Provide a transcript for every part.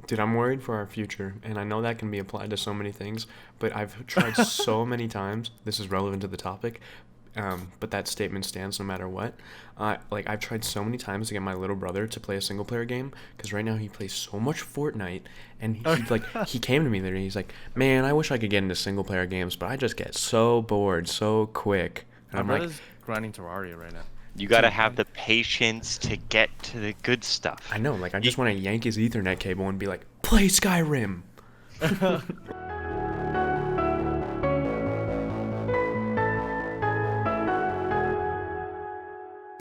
Dude, I'm worried for our future, and I know that can be applied to so many things, but I've tried so many times. This is relevant to the topic, but that statement stands no matter what. Like, I've tried so many times to get my little brother to play a single player game, because right now he plays so much Fortnite, and he came to me there, and he's like, man, I wish I could get into single player games, but I just get so bored so quick. And My I'm like, brother's grinding Terraria right now. You gotta have the patience to get to the good stuff. I know, like, I just want to yank his Ethernet cable and be like, play Skyrim! Am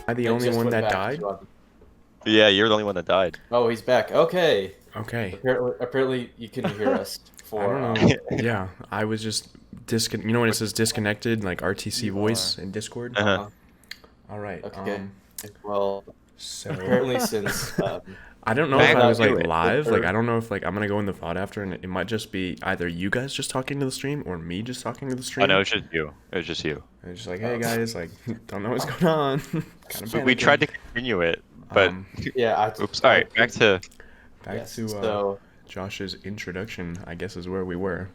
I the only just one went that back died? to, Yeah, you're the only one that died. Oh, he's back. Okay. Okay. Apparently you can hear us. I don't know. Yeah, I was just you know when it says disconnected, like RTC You voice in Discord? Uh-huh. All right. Okay. Well, So apparently since I don't know Back if I was to like it. live. Like, I don't know if like I'm gonna go in the VOD after, and it might just be either you guys just talking to the stream or me just talking to the stream. Oh no, it was just you. It was just you. And it's just like, hey guys, like, don't know what's going on. Kind of We tried to continue it, but yeah, oops. All right, back to back to so Josh's introduction. I guess is where we were.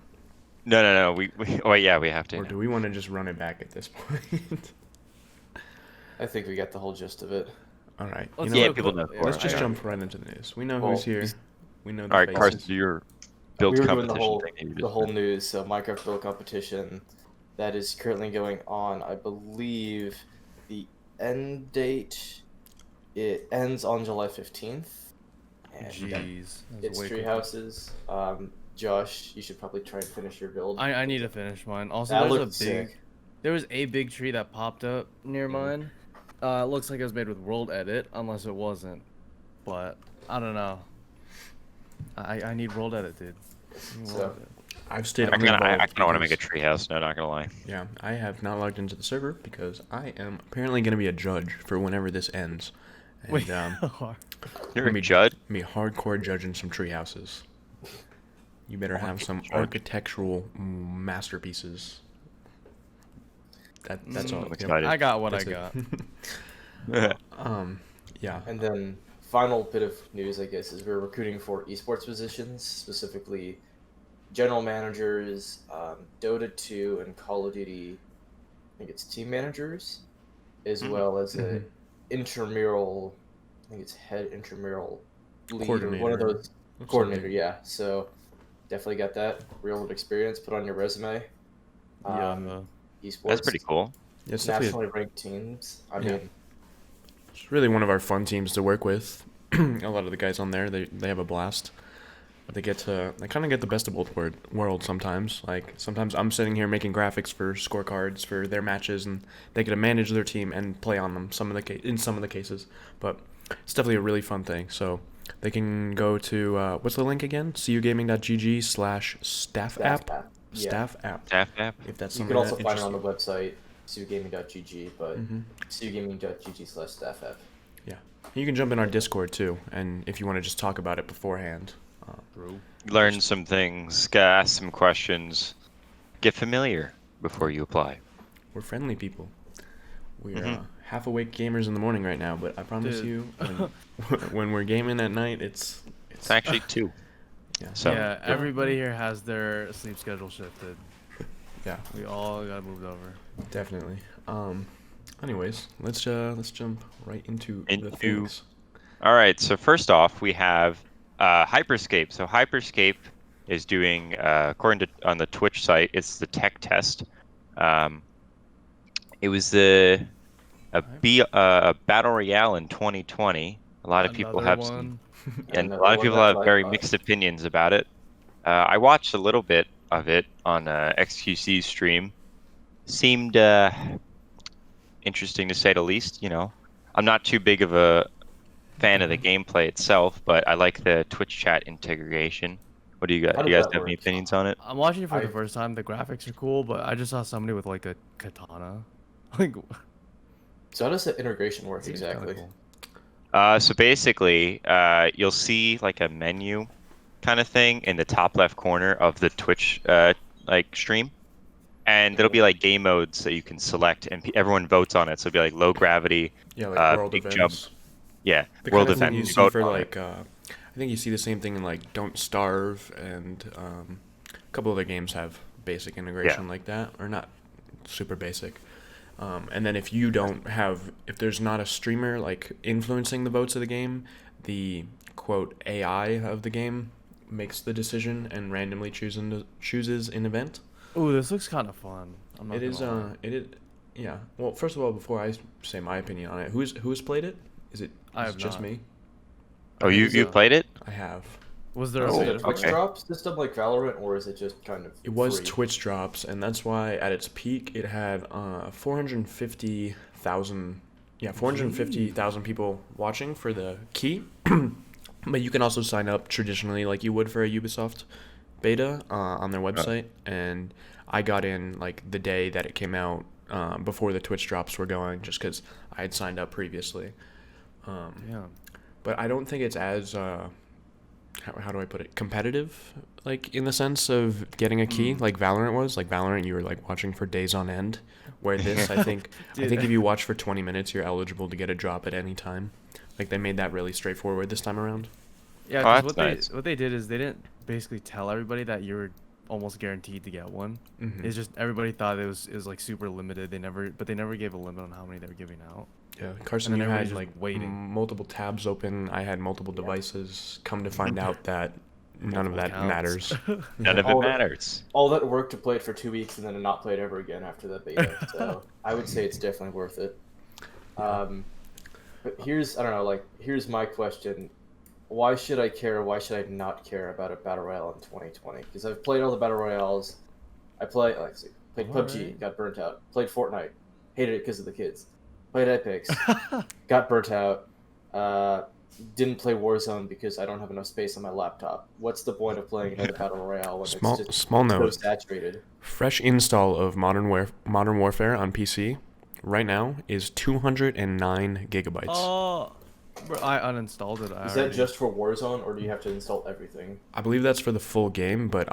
no. We oh wait, yeah, we have to. Or do we want to just run it back at this point? I think we got the whole gist of it. All right. Let's You know Yeah, what? people know. Let's just Yeah. jump right into the news. We know Well, who's here. We know the All right, faces. Carson, do your build We were doing competition the thing. that you the just whole did. news. So Minecraft build competition that is currently going on. I believe the end date it ends on July 15th. And Jeez. it's Way tree quick. houses. Josh, you should probably try and finish your build. I need to finish mine. Also, That there's looked a big sick. there was a big tree that popped up near mine. It looks like it was made with World Edit, unless it wasn't. But I don't know. I need World Edit, dude. I need So- World Edit. I've stayed I kind of uninvolved want to make a because- treehouse. No, not gonna lie. Yeah, I have not logged into the server because I am apparently going to be a judge for whenever this ends. And, Wait. You're Let a me- judge. be hardcore judging some tree houses. You better have some Judge. architectural masterpieces. That's all. I'm Yep. excited. I got what That's I it. got. Yeah. And then final bit of news, I guess, is we're recruiting for esports positions, specifically general managers, Dota 2 and Call of Duty. I think it's team managers, as well as a intramural. I think it's head intramural lead or one of Coordinator. those coordinator. Yeah, so definitely got that real world experience. Put on your resume. Yeah. Esports. That's pretty cool. Yeah, it's definitely Nationally ranked teams. I Yeah. mean, it's really one of our fun teams to work with. A lot of the guys on there, they have a blast. They kind of get the best of both worlds sometimes. Like, sometimes I'm sitting here making graphics for scorecards for their matches, and they get to manage their team and play on them in some of the cases. But it's definitely a really fun thing. So they can go to, what's the link again? cugaming.gg/staff app. Yeah. Staff app. Staff app. If that's You something can also that find it interests on the website, sugaming.gg, but Mhm. sugaming.gg/staff app. you can jump in our Discord too, and if you want to just talk about it beforehand. Learn some things. Ask some questions. Get familiar before you apply. We're friendly people. We're Mhm. half awake gamers in the morning right now, but I promise Dude. you, when we're gaming at night, it's It's actually 2. Yeah. So Yeah, everybody here has their sleep schedule shifted. Yeah, We all got moved over. definitely. Anyways, let's jump right into the Into- things. All right. So first off, we have Hyperscape. So Hyperscape is doing, according to on the Twitch site, it's the tech test. It was a battle royale in 2020. A lot of people Another have one. some, and a Another lot of one people that have very I- mixed opinions about it. I watched a little bit of it on XQC's stream. Seemed interesting to say the least. You know, I'm not too big of a fan of the gameplay itself, but I like the Twitch chat integration. What do you guys? How Do does you guys that have any work? opinions on it? I'm watching it for the I- first time. The graphics are cool, but I just saw somebody with like a katana. Like, So how does that integration work seems kinda exactly? cool. So basically, you'll see like a menu kind of thing in the top left corner of the Twitch like stream, and there'll be like game modes that you can select, and everyone votes on it. So it'll be like low gravity, Yeah, like world big events. jump. Yeah, The world kind of thing event. you You see vote for on like, it. I think you see the same thing in like Don't Starve, and a couple other games have basic integration like that, or not super basic. And then if there's not a streamer like influencing the votes of the game, the quote AI of the game makes the decision and randomly chooses an event. Ooh, this looks kind of fun. I'm not It is gonna lie. it is yeah. Well, first of all, before I say my opinion on it, who's played it? Is it I is have it just not. me? Oh, you so. played it? I have. Was there Is a it a beta? Twitch Okay. drop system like Valorant, or is it just kind of It was free? Twitch drops, and that's why at its peak it had 450,000 people watching for the key. But you can also sign up traditionally like you would for a Ubisoft beta on their website, and I got in like the day that it came out, before the Twitch drops were going, just because I had signed up previously. Yeah. But I don't think it's as how do I put it, competitive, like in the sense of getting a key like Valorant was. Like Valorant, you were like watching for days on end, where this I think Dude. if you watch for 20 minutes you're eligible to get a drop at any time. Like they made that really straightforward this time around. Yeah, Oh, 'cause that's what nice. they did is they didn't basically tell everybody that you were almost guaranteed to get one. Mhm. It's just everybody thought it was like super limited. They never gave a limit on how many they were giving out. Yeah, Carson, And you then had everybody's like just waiting. multiple tabs open. I had multiple devices. Come to find out that none of that Multiple matters. accounts. None of it All the- matters. All that work to play it for 2 weeks and then to not play it ever again after the beta. So I would say it's definitely worth it. But here's my question: why should I care? Why should I not care about a battle royale in 2020? Because I've played all the battle royales. Played PUBG, Alright. got burnt out. Played Fortnite, hated it because of the kids. Played Epics, got burnt out. Didn't play Warzone because I don't have enough space on my laptop. What's the point of playing another battle royale when Small it's just small so note. saturated? Fresh install of Modern Warfare on PC right now is 209 gigabytes. Oh, bro, I uninstalled it. Is that just for Warzone, or do you have to install everything? I believe that's for the full game, but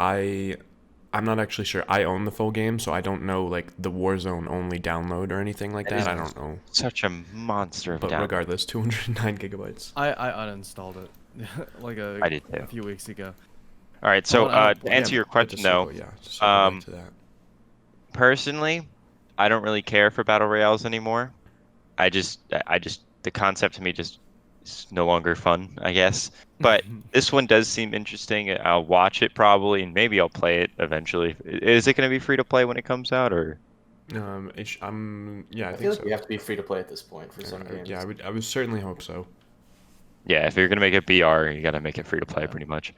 I'm not actually sure. I own the full game, so I don't know like the Warzone only download or anything like That that. I is don't know. Such a monster of a But down. regardless, 209 gigabytes. I uninstalled it like I did too. a few weeks ago. All right, so I don't to play answer Yeah, your but question to though, circle- to circle back um, to that. personally, I don't really care for battle royales anymore. I just the concept to me just is no longer fun, I guess. But this one does seem interesting. I'll watch it probably, and maybe I'll play it eventually. Is it going to be free to play when it comes out, or? Yeah, I I feel think like so. we have to be free to play at this point for some games. Yeah, I would certainly hope so. Yeah, if you're going to make it BR, you got to make it free to play, Yeah. pretty much.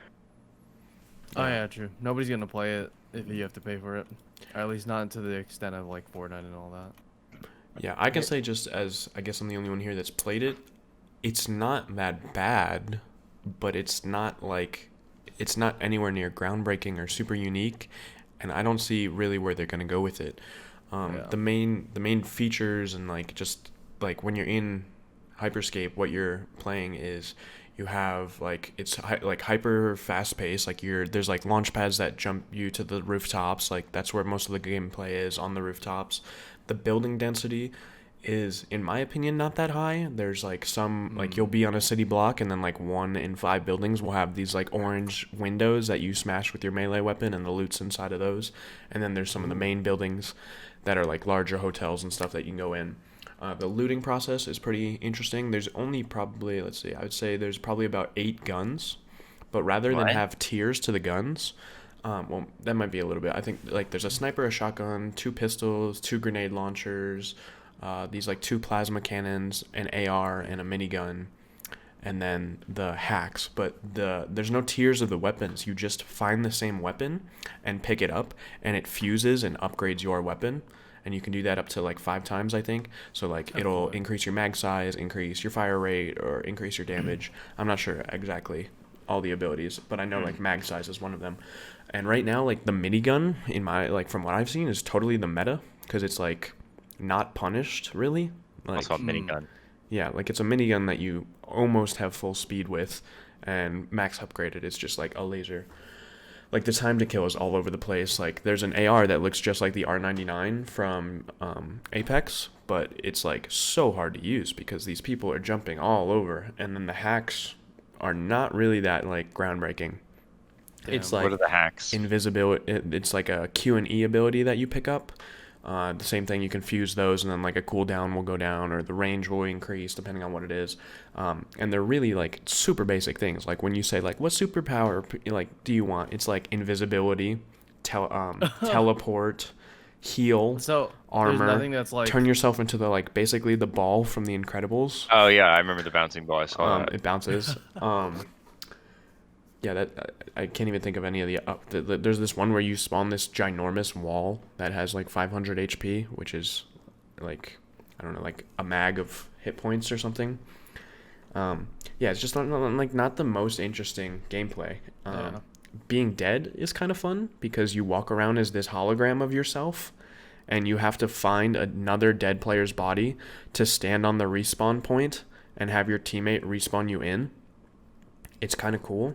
Oh yeah, true. Nobody's gonna play it if you have to pay for it, or at least not to the extent of like Fortnite and all that. Yeah, I can say just as I guess I'm the only one here that's played it, it's not that bad, but it's not anywhere near groundbreaking or super unique, and I don't see really where they're gonna go with it. Yeah. The main features and like just like when you're in Hyperscape, what you're playing is you have like like hyper fast pace. Like there's like launch pads that jump you to the rooftops. Like that's where most of the gameplay is, on the rooftops. The building density is, in my opinion, not that high. There's like some like you'll be on a city block, and then like 1 in 5 buildings will have these like orange windows that you smash with your melee weapon, and the loot's inside of those. And then there's some of the main buildings that are like larger hotels and stuff that you can go in. The looting process is pretty interesting. There's only probably, I would say there's probably about 8 guns, but rather than What? have tiers to the guns, well, that might be a little bit. I think like there's a sniper, a shotgun, 2 pistols, 2 grenade launchers, these like 2 plasma cannons, an AR, and a minigun, and then the hacks. But there's no tiers of the weapons. You just find the same weapon and pick it up, and it fuses and upgrades your weapon. And you can do that up to like 5 times, I think. So like it'll increase your mag size, increase your fire rate, or increase your damage. I'm not sure exactly all the abilities, but I know like mag size is one of them. And right now, like the minigun in my from what I've seen is totally the meta, because it's like not punished really. Like Also a minigun. yeah, like it's a minigun that you almost have full speed with, and max upgraded. It's just like a laser. Like the time to kill is all over the place. Like there's an AR that looks just like the R99 from Apex, but it's like so hard to use because these people are jumping all over. And then the hacks are not really that like groundbreaking. It's Damn. like What are the hacks? invisibility. It's like a Q and E ability that you pick up. The same thing, you can fuse those, and then like a cooldown will go down, or the range will increase depending on what it is. And they're really like super basic things. Like when you say like, what superpower like do you want? It's like invisibility, teleport, heal, So armor, there's nothing that's like turn yourself into the like basically the ball from The Incredibles. Oh yeah, I remember the bouncing ball. I saw that. It bounces. Yeah, that I can't even think of any of there's this one where you spawn this ginormous wall that has like 500 HP, which is like, I don't know, like a mag of hit points or something. Yeah, it's just not the most interesting gameplay. Yeah. Being dead is kind of fun because you walk around as this hologram of yourself, and you have to find another dead player's body to stand on the respawn point and have your teammate respawn you in. It's kind of cool.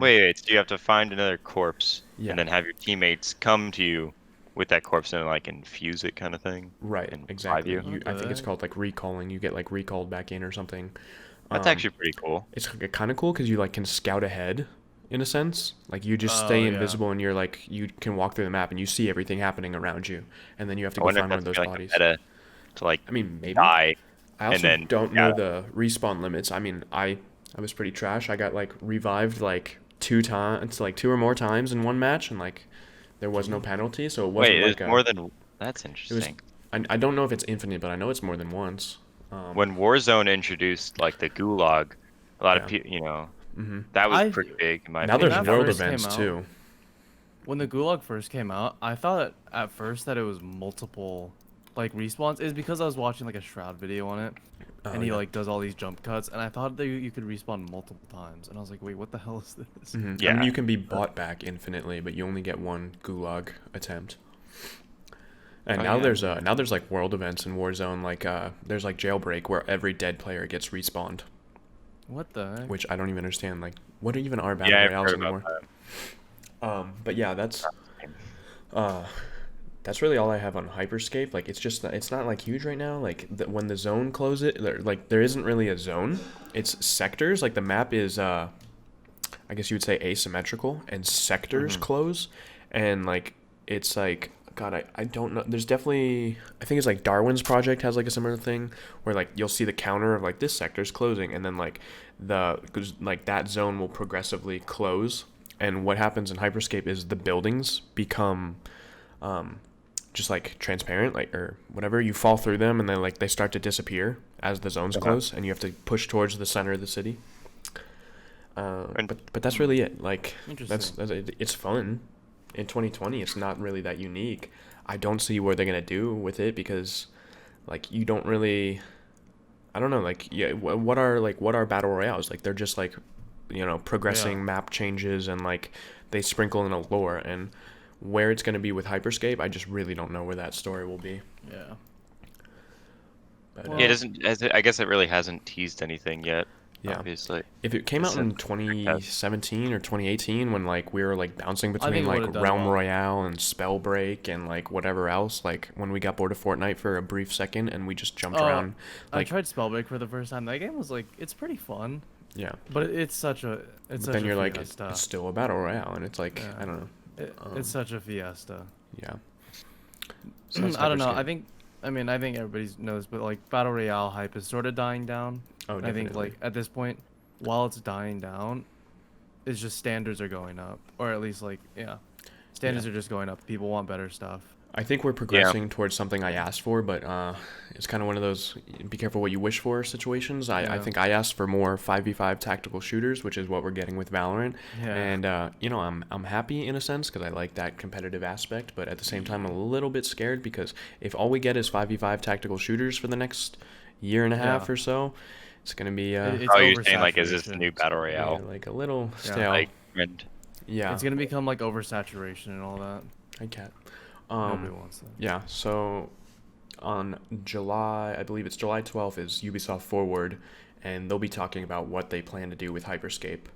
Wait, so you have to find another corpse Yeah. and then have your teammates come to you with that corpse and like infuse it kind of thing? Right, And exactly. revive you? I think it's Okay. called like recalling. You get like recalled back in or something. That's actually pretty cool. It's kind of cool because you like can scout ahead in a sense. Like you just stay yeah. invisible, and you're like, you can walk through the map and you see everything happening around you, and then you have to I go wonder find if one of that's those like bodies. a meta to like I mean, maybe. die. I also then don't know yeah. the respawn limits. I mean, I was pretty trash. I got like revived like 2 times, like 2 or more times in one match, and like there was no penalty, so it wasn't Wait, like it's a. more than that's It was. interesting. I don't know if it's infinite, but I know it's more than once. When Warzone introduced like the gulag, a lot of Yeah. people, Mhm. that was I- pretty big in my Now opinion. there's that world first came events out- too. when the Gulag first came out, I thought at first that it was multiple like respawns. Is because I was watching like a Shroud video on it, Oh, and he yeah. like does all these jump cuts, and I thought that you could respawn multiple times, and I was like, wait, what the hell is this? Mhm. I Yeah. mean, you can be bought back infinitely, but you only get one gulag attempt. And Oh, now yeah. there's like world events in Warzone, like there's like Jailbreak where every dead player gets respawned, What the heck? which I don't even understand. Like, what even are battle Yeah, I've royales heard anymore? about that. But yeah, that's really all I have on Hyperscape. Like, it's not like huge right now. Like when the zone closes, there isn't really a zone. It's sectors. Like the map is I guess you would say asymmetrical, and sectors close, and like it's like, God, I don't know. There's definitely, I think it's like Darwin's project has like a similar thing where like you'll see the counter of like this sector's closing, and then like that zone will progressively close. And what happens in Hyperscape is the buildings become just like transparent, like, or whatever. You fall through them, and then like they start to disappear as the zones close, and you have to push towards the center of the city. But that's really it. Like it's fun. In 2020, it's not really that unique. I don't see what they're gonna do with it because, like, you don't really. I don't know. Like, yeah, what are battle royales? Like, they're just like, progressing map changes, and like they sprinkle in a lore. And where it's gonna be with Hyperscape, I just really don't know where that story will be. Yeah. But, Well- Yeah, it doesn't. I guess it really hasn't teased anything yet. Yeah. Obviously. If it came out in It's a- 2017 or 2018, when like we were like bouncing think between it like would've done Realm well. Royale and Spellbreak and like whatever else, like when we got bored of Fortnite for a brief second and we just jumped around, I like, tried Spellbreak for the first time. That game was like, it's pretty fun, yeah. but it's such a But such then a you're like, fiesta. it's still a battle royale, and it's like, Yeah. I don't know. It's such a fiesta. Yeah. So that's I don't know. Hyperscape. I think everybody knows, but like battle royale hype is sort of dying down. Oh, I think definitely. like at this point, while it's dying down, it's just standards are going up, or at least like standards are just going up. People want better stuff. I think we're progressing towards something I asked for, but it's kind of one of those be careful what you wish for situations. I Yeah. think I asked for more 5v5 tactical shooters, which is what we're getting with Valorant. Yeah. And I'm happy in a sense because I like that competitive aspect, but at the same time I'm a little bit scared because if all we get is 5v5 tactical shooters for the next year and a half Yeah. or so, it's gonna be It's Oh, you're saying like, is this the oversaturation. new battle royale? like a little Yeah. stale. Like, and Yeah, It's gonna become like oversaturation and all that. I get. Nobody wants that. Yeah, so on I believe it's July 12th, is Ubisoft Forward, and they'll be talking about what they plan to do with Hyperscape.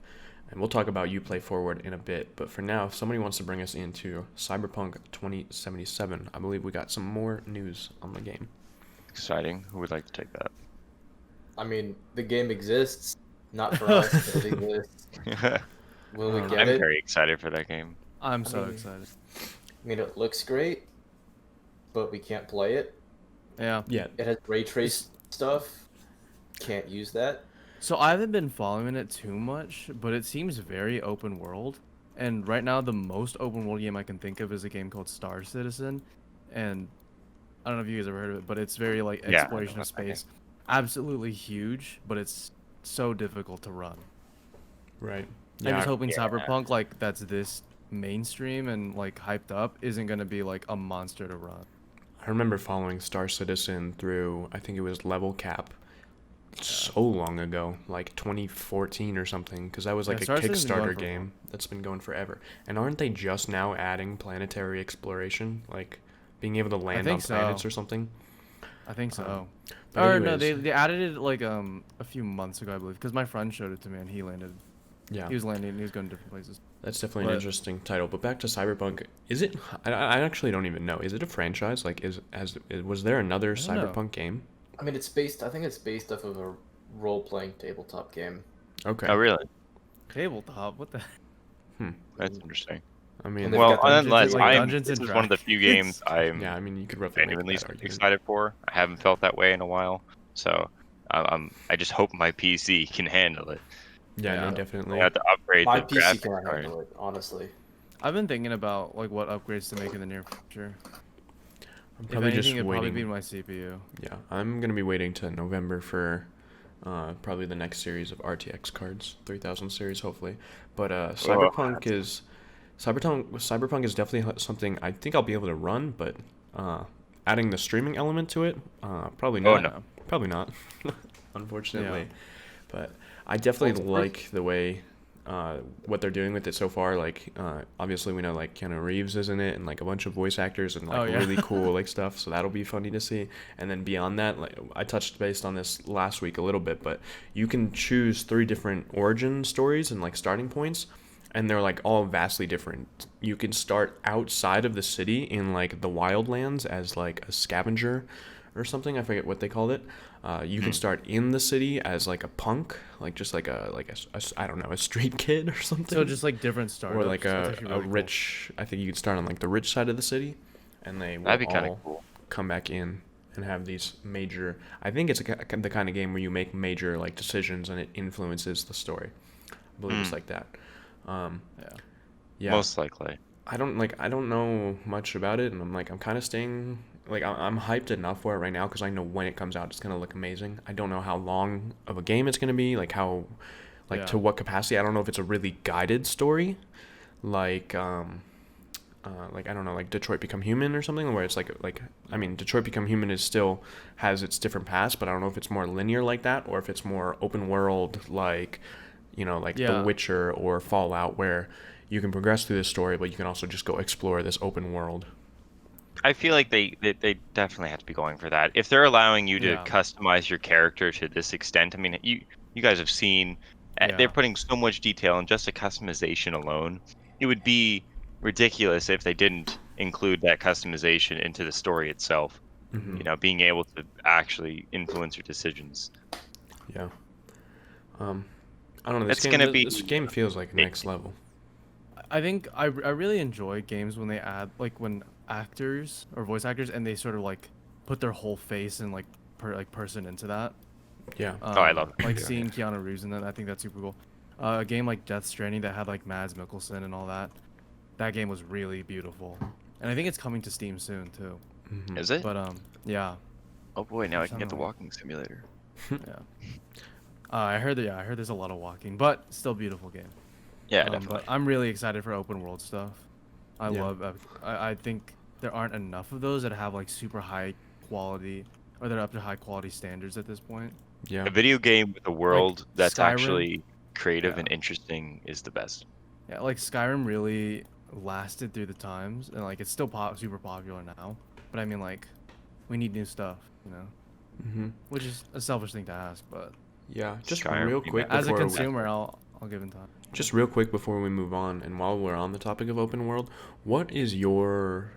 And we'll talk about Uplay Forward in a bit, but for now, if somebody wants to bring us into Cyberpunk 2077, I believe we got some more news on the game. exciting. Who would like to take that? I mean, the game exists. Not for us building this. Will we get I'm it? very excited for that game. I'm so mean- excited. I mean, it looks great, but we can't play it. Yeah. Yeah. It has ray trace stuff. Can't use that. So I haven't been following it too much, but it seems very open world. And right now, the most open world game I can think of is a game called Star Citizen, and I don't know if you guys ever heard of it, but it's very like Yeah, I know exploration of about that game. space. Absolutely huge, but it's so difficult to run. Right. I'm Yeah. just hoping yeah. Cyberpunk, like that's this mainstream and like hyped up, isn't gonna be like a monster to run. I remember following Star Citizen through, I think it was Level Cap, so long ago, like 2014 or something, because that was like Yeah, a Star Citizen's been going Kickstarter for a while. game that's been going forever. And aren't they just now adding planetary exploration, like being able to land on think so. planets or something? I think so. But Or no, anyways, they added it like a few months ago, I believe, because my friend showed it to me and he landed. yeah, He was landing and he was going to different places. that's definitely an but- interesting title. But back to Cyberpunk, is it? I actually don't even know. Is it a franchise? Like, was there another I don't know. Cyberpunk game? I mean, I think it's based off of a role-playing tabletop game. Okay. Oh, really? Tabletop, what the? That's interesting. I And mean, they've Well, got Dungeons nonetheless, and- like Dungeons this and is one of the few games Dragons. I'm yeah. I mean, you could roughly make genuinely that argument. excited for. I haven't felt that way in a while, so I just hope my PC can handle it. Yeah, no, Yeah. definitely. I have to upgrade My the PC graphics cannot card. handle it, honestly. I've been thinking about like what upgrades to make in the near future. I'm If probably anything, just it'd probably waiting. be my CPU. Yeah, I'm gonna be waiting to November for probably the next series of RTX cards, 3000 series, hopefully. But Cyberpunk is definitely something I think I'll be able to run, but adding the streaming element to it, probably Oh, not. no. Probably not, unfortunately. Yeah. But I definitely Well, like the way what they're doing with it so far. Like, obviously we know like Keanu Reeves is in it, and like a bunch of voice actors and like Oh, yeah. really cool like stuff. So that'll be funny to see. And then beyond that, like I touched based on this last week a little bit, but you can choose 3 different origin stories and like starting points, and they're like all vastly different. You can start outside of the city in like the wildlands as like a scavenger or something. I forget what they called it. You can start in the city as like a punk, like just like a I don't know, a street kid or something. So just like different startups. or like That's a actually really cool. rich. I think you could start on like the rich side of the city, and they will That'd be kind all of cool. come back in and have these major. I think it's the kind of game where you make major like decisions and it influences the story. I believe it's like that. Yeah. Yeah. Most likely. I don't know much about it, and I'm kind of staying like I'm hyped enough for it right now because I know when it comes out it's gonna look amazing. I don't know how long of a game it's gonna be, like how, like Yeah. to what capacity. I don't know if it's a really guided story, like I don't know, like Detroit Become Human or something, where it's like I mean Detroit Become Human is still has its different paths, but I don't know if it's more linear like that or if it's more open world like, like Yeah. The Witcher or Fallout, where you can progress through this story, but you can also just go explore this open world. I feel like they definitely have to be going for that. If they're allowing you to Yeah. customize your character to this extent, I mean, you guys have seen Yeah. they're putting so much detail in just a customization alone. It would be ridiculous if they didn't include that customization into the story itself. Mhm. You know, being able to actually influence your decisions. Yeah. I don't know. This It's game, gonna be- this game feels like next level. I think I really enjoy games when they add like when actors or voice actors and they sort of like put their whole face and like person into that. Yeah. I love that. like Yeah. seeing Keanu Reeves in that. I think that's super cool. A game like Death Stranding that had like Mads Mikkelsen and all that. That game was really beautiful, and I think it's coming to Steam soon too. Mhm. Is it? But yeah, Oh boy, now I can get the Somehow. walking simulator. yeah. I heard there's a lot of walking, but still beautiful game. Yeah, But definitely. I'm really excited for open world stuff. I Yeah. love. I think there aren't enough of those that have like super high quality, or that are up to high quality standards at this point. Yeah. A video game with a world that's Skyrim? actually creative Yeah. and interesting is the best. Yeah, like Skyrim really lasted through the times, and like it's still super popular now. But I mean, like, we need new stuff, hmm which is a selfish thing to ask, but Yeah. Just Skyrim real remake. quick as a before consumer, I'll give it time. just real quick before we move on, and while we're on the topic of open world, what is your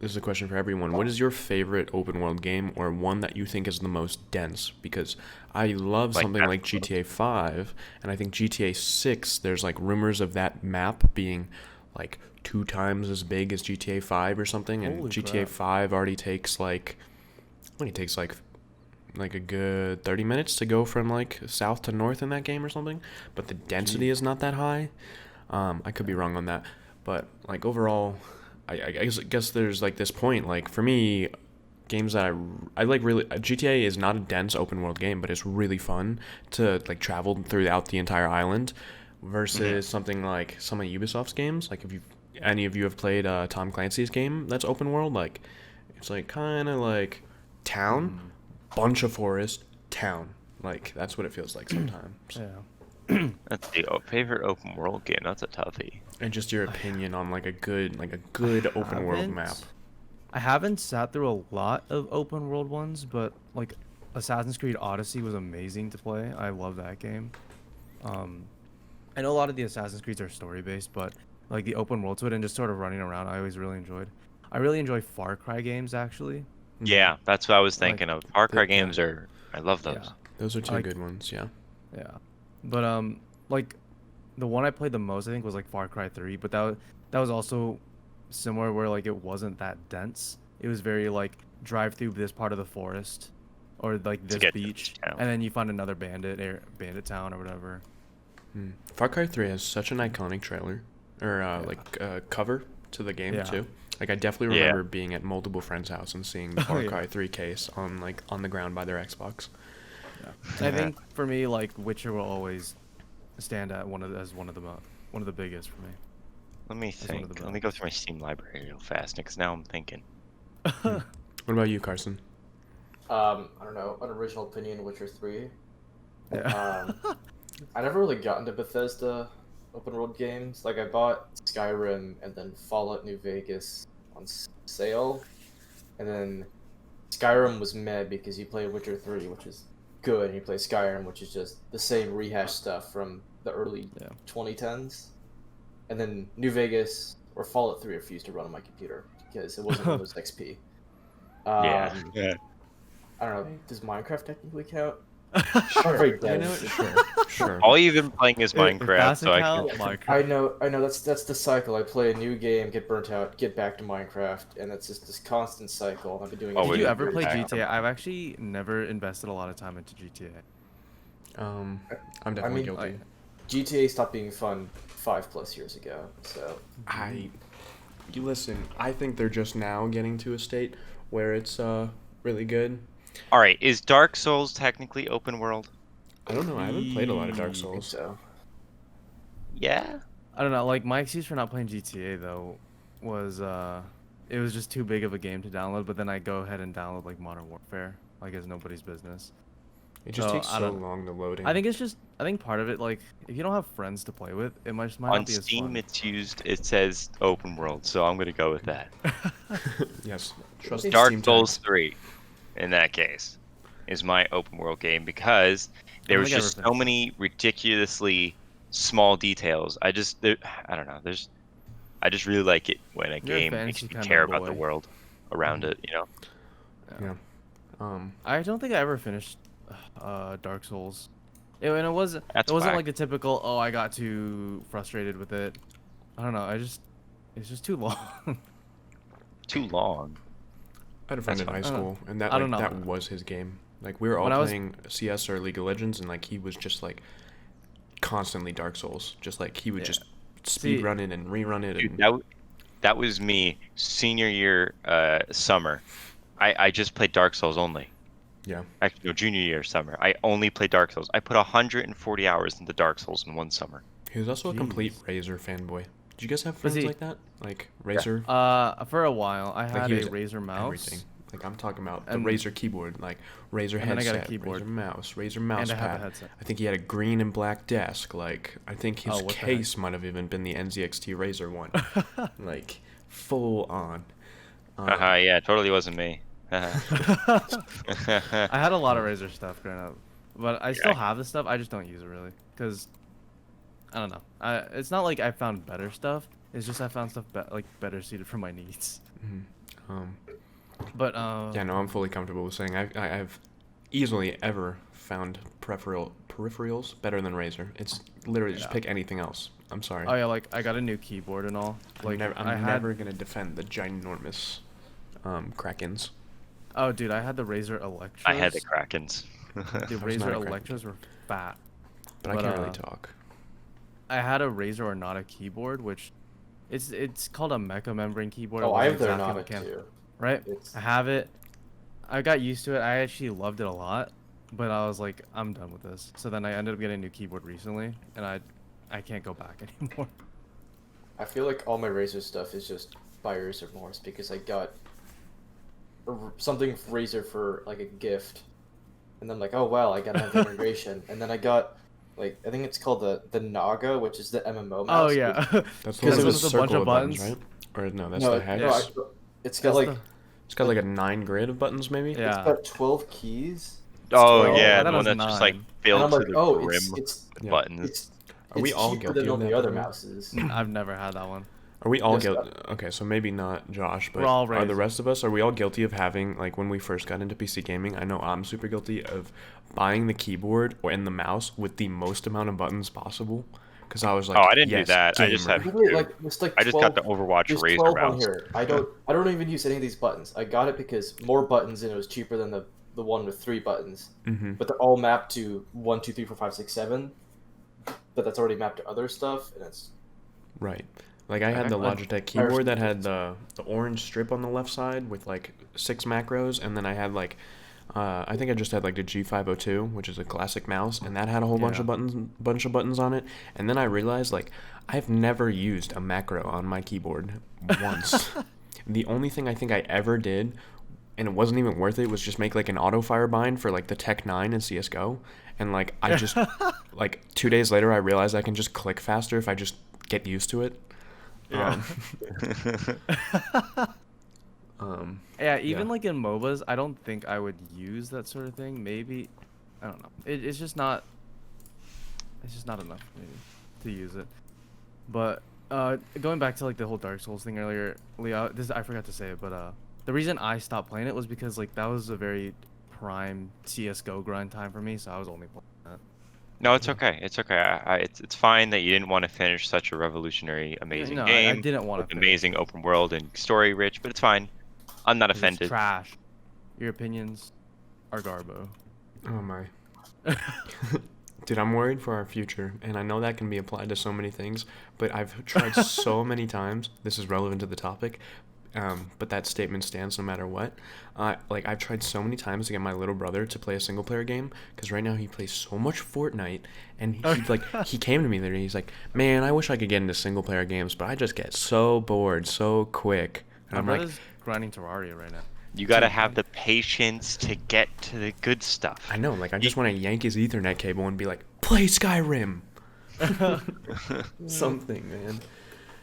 this is a question for everyone. What is your favorite open world game, or one that you think is the most dense? Because I love something like GTA 5, and I think GTA 6, there's like rumors of that map being like 2 times as big as GTA 5 or something, and Holy GTA crap. 5 already takes like a good 30 minutes to go from like south to north in that game or something, but the density is not that high. I could be wrong on that, but like overall, I guess there's like this point, like for me, games that I like really, GTA is not a dense open world game, but it's really fun to like travel throughout the entire island versus something like some of Ubisoft's games. Like if any of you have played Tom Clancy's game that's open world, like it's like kind of like town, bunch of forest, town. Like that's what it feels like sometimes. Yeah. That's the favorite open world game. That's a toughie. And just your opinion on like a good open world map. I haven't sat through a lot of open world ones, but like Assassin's Creed Odyssey was amazing to play. I love that game. I know a lot of the Assassin's Creeds are story based, but like the open world to it and just sort of running around, I always really enjoyed. I really enjoy Far Cry games actually. Yeah, that's what I was thinking of. Far Cry yeah. games are. I love those. Yeah. Those are two Like- good ones, yeah. Yeah, but like the one I played the most I think was like Far Cry 3, but that was also similar where like it wasn't that dense. It was very like drive through this part of the forest or like this get to beach, this town. and then you find another bandit town or whatever. Far Cry 3 has such an iconic trailer or cover to the game Yeah. too. Like I definitely Yeah. remember being at multiple friends' house and seeing the Far yeah. Cry 3 case on the ground by their Xbox. I think for me like Witcher will always stand at one of the biggest for me. Let me one of think. the Let me go through my Steam library real fast, because now I'm thinking. What about you, Carson? I don't know. Unoriginal opinion, Witcher 3. Yeah. I never really got into Bethesda open world games. Like I bought Skyrim and then Fallout New Vegas on sale, and then Skyrim was meh because you play Witcher 3, which is good, and you play Skyrim, which is just the same rehash stuff from the early Yeah. 2010s. And then New Vegas or Fallout 3 refused to run on my computer because it wasn't Windows XP. Yeah. I don't know. Does Minecraft technically count? Not very You dense. know, sure. All you've been playing is If Minecraft, that's so a I count, can. Minecraft. I know. That's the cycle. I play a new game, get burnt out, get back to Minecraft, and it's just this constant cycle. I've been doing. Oh, it Did wait, you for ever years play now. GTA? I've actually never invested a lot of time into GTA. I'm definitely I mean, guilty. GTA stopped being fun 5+ years ago. So You listen. I think they're just now getting to a state where it's really good. All right, is Dark Souls technically open world? I don't know. I haven't played a lot of Dark I think Souls. so. Yeah. I don't know. Like my excuse for not playing GTA though was it was just too big of a game to download. But then I go ahead and download like Modern Warfare, like it's nobody's business. It just So, takes I so don't- long to load in. I think part of it like if you don't have friends to play with, it might On not be as Steam, fun. it says open world, so I'm gonna go with that. Yes. Trust the Dark Steam Souls tags. 3, in that case, is my open world game because there don't was think I just ever so finished many ridiculously small details. I just really like it when a You're a game makes fancy me kinda care about the boy. world around it. You know. Yeah. I don't think I ever finished Dark Souls. And it wasn't That's like whack. the typical I got too frustrated with it. I don't know. It's just too long. Too long. I had a friend That's in high fine. school, and that I don't like, know. that was his game. Like we were all When I was- playing CS or League of Legends, and like he was just like constantly Dark Souls. Just like he would Yeah. just speed See- run it and rerun it. Dude, And that was me senior year summer. I just played Dark Souls only. yeah, Actually, no, junior year summer. I only played Dark Souls. I put 140 hours into Dark Souls in one summer. he was also a complete Jeez. Razer fanboy. Did you guys have Was friends he- like that? Like Razer, For a while, I Like, had he a was Razer mouse. everything. Like I'm talking about the And- Razer keyboard, like Razer And then I got a headset, keyboard. Razer mouse, Razer mouse And I have a pad. headset. I think he had a green and black desk. Like I think his Oh, what the heck? case might have even been the NZXT Razer one. Like full on. Yeah, totally wasn't me. I had a lot of Razer stuff growing up, but I still Yeah. have the stuff. I just don't use it really, cause I don't know. It's not like I found better stuff. It's just I found stuff better suited for my needs. Um, But yeah, no, I'm fully comfortable with saying I've easily ever found peripherals better than Razer. It's literally just Yeah. pick anything else. I'm sorry. Oh yeah, like I got a new keyboard and all. Like I'm never gonna defend the ginormous Krakens. Oh dude, I had the Razer Electros. I had the Krakens. The I was not Razer a Kraken Electros were fat. But I can't really talk. I had a Razer Ornata keyboard, which it's called a mecha membrane keyboard. It Oh, I wasn't have the exactly Ornata mechanical, too. right? It's I have it. I got used to it. I actually loved it a lot, but I was like, I'm done with this. So then I ended up getting a new keyboard recently, and I can't go back anymore. I feel like all my Razer stuff is just buyer's remorse because I got something Razer for like a gift, and then like, oh wow, I gotta have the integration, and then I got like I think it's called the Naga, which is the MMO mouse. Oh yeah, That's Because the it one was with a the bunch circle of of buttons, buttons. right? Or no, that's no, the hex. no, it's got like It's got like a 9 grid of buttons, maybe. it's yeah. got 12 keys. Oh 12. yeah, I thought the it one was that's just like 9. And filled I'm to like, the oh, brim it's with Yeah. buttons. it's Are we it's all cheaper guilty than of all that, the by other the way? mouses. I've never had that one. Are we all Yes, guilty? Okay, so maybe not Josh, but We're all are the Razer. rest of us, are we all guilty of having, like, when we first got into PC gaming, I know I'm super guilty of buying the keyboard and the mouse with the most amount of buttons possible? Because I was like, Oh, I didn't do yes, that. I just gamer. had Literally, like there's like I just 12, got the Overwatch there's Razer 12 on mouse. here. I don't even use any of these buttons. I got it because more buttons and it was cheaper than the one with 3 buttons. Mm-hmm. But they're all mapped to 1, 2, 3, 4, 5, 6, 7. But that's already mapped to other stuff, and it's Right. Like, I had the I- Logitech keyboard that had the orange strip on the left side with, like, 6 macros, and then I had, like, I think I just had, like, the G502, which is a classic mouse, and that had a whole bunch Yeah. of buttons on it, and then I realized, like, I've never used a macro on my keyboard once. The only thing I think I ever did, and it wasn't even worth it, was just make, like, an auto-fire bind for, like, the Tech 9 in CSGO, and, like, I just, like, 2 days later, I realized I can just click faster if I just get used to it. Yeah. Yeah, even Yeah. like in MOBAs, I don't think I would use that sort of thing. Maybe, I don't know. It's just not. It's just not enough maybe to use it. But going back to like the whole Dark Souls thing earlier, Leo, I forgot to say it, but the reason I stopped playing it was because like that was a very prime CS:GO grind time for me, so I was only playing that. No, it's okay. It's okay. It's fine that you didn't want to finish such a revolutionary, amazing No, I game. didn't want with to. amazing open world and story rich, but it's fine. I'm not It's offended. trash. Your opinions are garbo. Oh my. Dude, I'm worried for our future, and I know that can be applied to so many things, but I've tried so many times, this is relevant to the topic, but that statement stands no matter what. Like, I've tried so many times to get my little brother to play a single-player game, because right now he plays so much Fortnite, and he came to me there, and he's like, man, I wish I could get into single-player games, but I just get so bored so quick. And My I'm like, brother's grinding Terraria right now. You gotta have the patience to get to the good stuff. I know, like, I just want to yank his Ethernet cable and be like, play Skyrim! Something, man.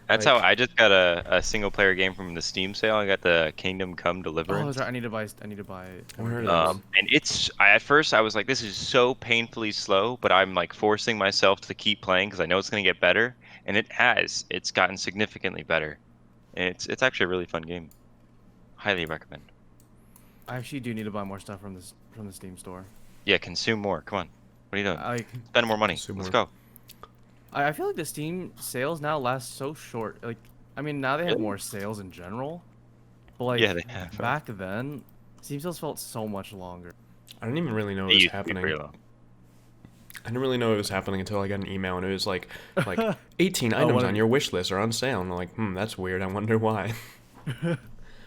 That's like- how I just got a single player game from the Steam sale. I got the Kingdom Come Oh, Deliverance. that's right. I need to buy. I've heard of this. And at first I was like, this is so painfully slow, but I'm like forcing myself to keep playing because I know it's gonna get better, and it has. It's gotten significantly better, and it's actually a really fun game. Highly recommend. I actually do need to buy more stuff from the Steam store. Yeah, consume more. Come on, what are you doing? Like, Spend more money. Consume Let's more. go. I feel like the Steam sales now last so short. Like, I mean, now they have Really? more sales in general, but like Yeah, they have. back then, Steam sales felt so much longer. I didn't even really know It it was used to be happening. pretty long. I didn't really know it was happening until I got an email and it was like 18 Oh, items what on a- your wish list are on sale. And I'm like, that's weird. I wonder why.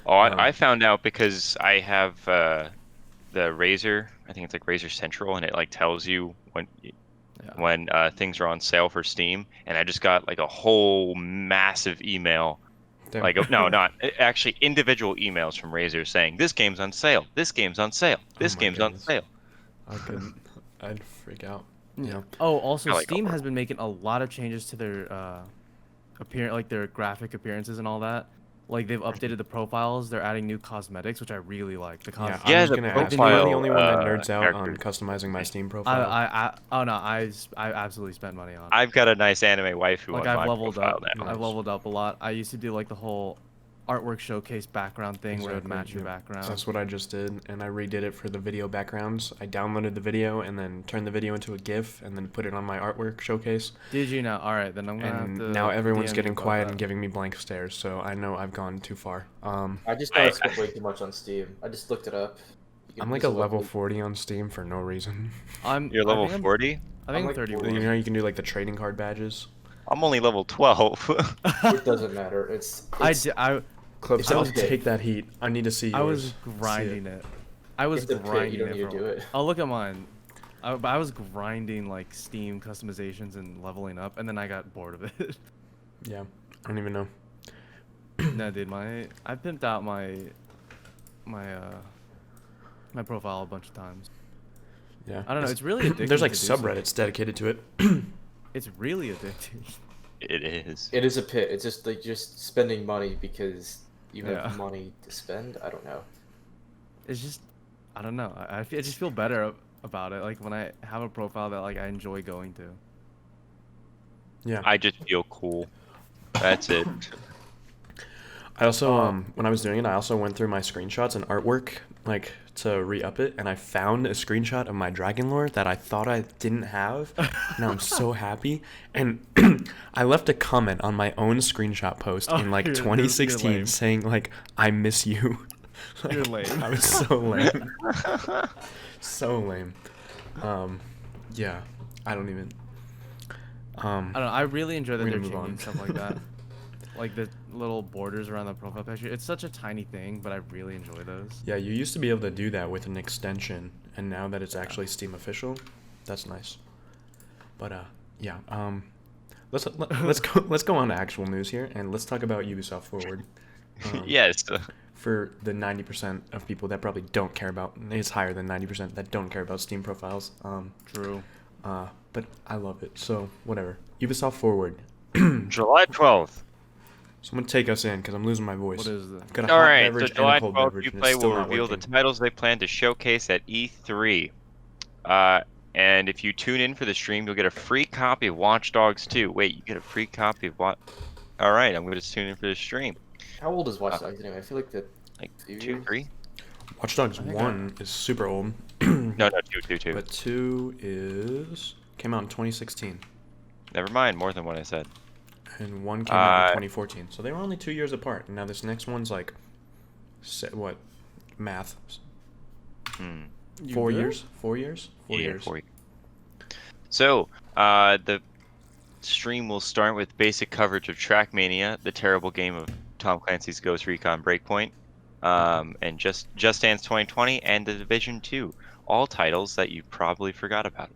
Oh, I found out because I have the Razer. I think it's like Razer Central, and it like tells you when things are on sale for Steam. And I just got like a whole massive email, Damn. like no, not actually individual emails from Razer saying this game's on sale, this game's on sale, this my game's goodness. on sale. I couldn't. I'd freak out. You know? Oh, also, I like Steam Upwork. has been making a lot of changes to their like their graphic appearances and all that. Like they've updated the profiles. They're adding new cosmetics, which I really like. The Yeah, cosmetics. Yeah, I was the gonna ask. Am I the profile, only one that nerds out on characters. customizing my Steam profile? I absolutely spent money on it. I've got a nice anime waifu Like on I've my leveled profile up. now. I've leveled up a lot. I used to do like the whole artwork showcase background thing where it would Exactly, match your yep. background. That's what I just did, and I redid it for the video backgrounds. I downloaded the video and then turned the video into a GIF and then put it on my artwork showcase. Did you now? All right, then I'm gonna have And to. now everyone's DM you getting about quiet that. and giving me blank stares, so I know I've gone too far. I just know I spent way too much on Steam. I just looked it up. You can I'm like use a a level lovely- 40 on Steam for no reason. You're level I think 40? I think I'm I'm like 31. 40. You know, you can do like the trading card badges. I'm only level 12. It doesn't matter. It's Clips, It's I'll okay. take that heat. I need to see yours. I was See grinding it. I was It's a pit, grinding you don't it. need to for- do it. Oh, look at mine. I was grinding like Steam customizations and leveling up, and then I got bored of it. Yeah, I don't even know. No, dude, I pimped out my profile a bunch of times. Yeah. I don't know. It's really addicting. There's like to do so. subreddits dedicated to it. It's really addicting. It is. It is a pit. It's just like just spending money because you have Yeah. money to spend. I don't know. It's just, I don't know. I just feel better about it. Like when I have a profile that like I enjoy going to. Yeah. I just feel cool. That's it. I also when I was doing it, I also went through my screenshots and artwork like to re-up it, and I found a screenshot of my dragon lore that I thought I didn't have. Now I'm so happy, and I left a comment on my own screenshot post Oh, in like you're 2016 lame. saying like I miss you. Like, You're lame. I was so lame. So lame. Yeah, I don't even. I don't know. I really enjoy that We're they're gonna move changing on. stuff like that. Like the little borders around the profile picture. It's such a tiny thing, but I really enjoy those. Yeah, you used to be able to do that with an extension, and now that it's actually Steam official, that's nice. But yeah, let's go on to actual news here, and let's talk about Ubisoft Forward. Yes. For the 90% of people that probably don't care about, it's higher than 90% that don't care about Steam profiles. True. But I love it. So whatever. Ubisoft Forward. July 12th. Someone take us in, because I'm losing my voice. What is it? I've got a All hot right, so beverage and July a cold 12th, beverage, and it's Uplay still will not reveal the working. titles they plan to showcase at E3. And if you tune in for the stream, you'll get a free copy of Watch Dogs 2. Wait, you get a free copy of what? All right, I'm going to tune in for the stream. How old is Watch Dogs anyway? I feel like that. Like 2 2, years? 3? Watch Dogs I think 1 is super old. No, 2. But 2 came out in 2016, Never mind, more than what I said. and 1 came out in 2014. So they were only 2 years apart. And now this next one's like, what, math? Hmm. 4 good? years? 4 years? 4 Yeah, years. 4 years. So, the stream will start with basic coverage of Trackmania, the terrible game of Tom Clancy's Ghost Recon Breakpoint, and Just Dance 2020, and The Division 2. All titles that you probably forgot about.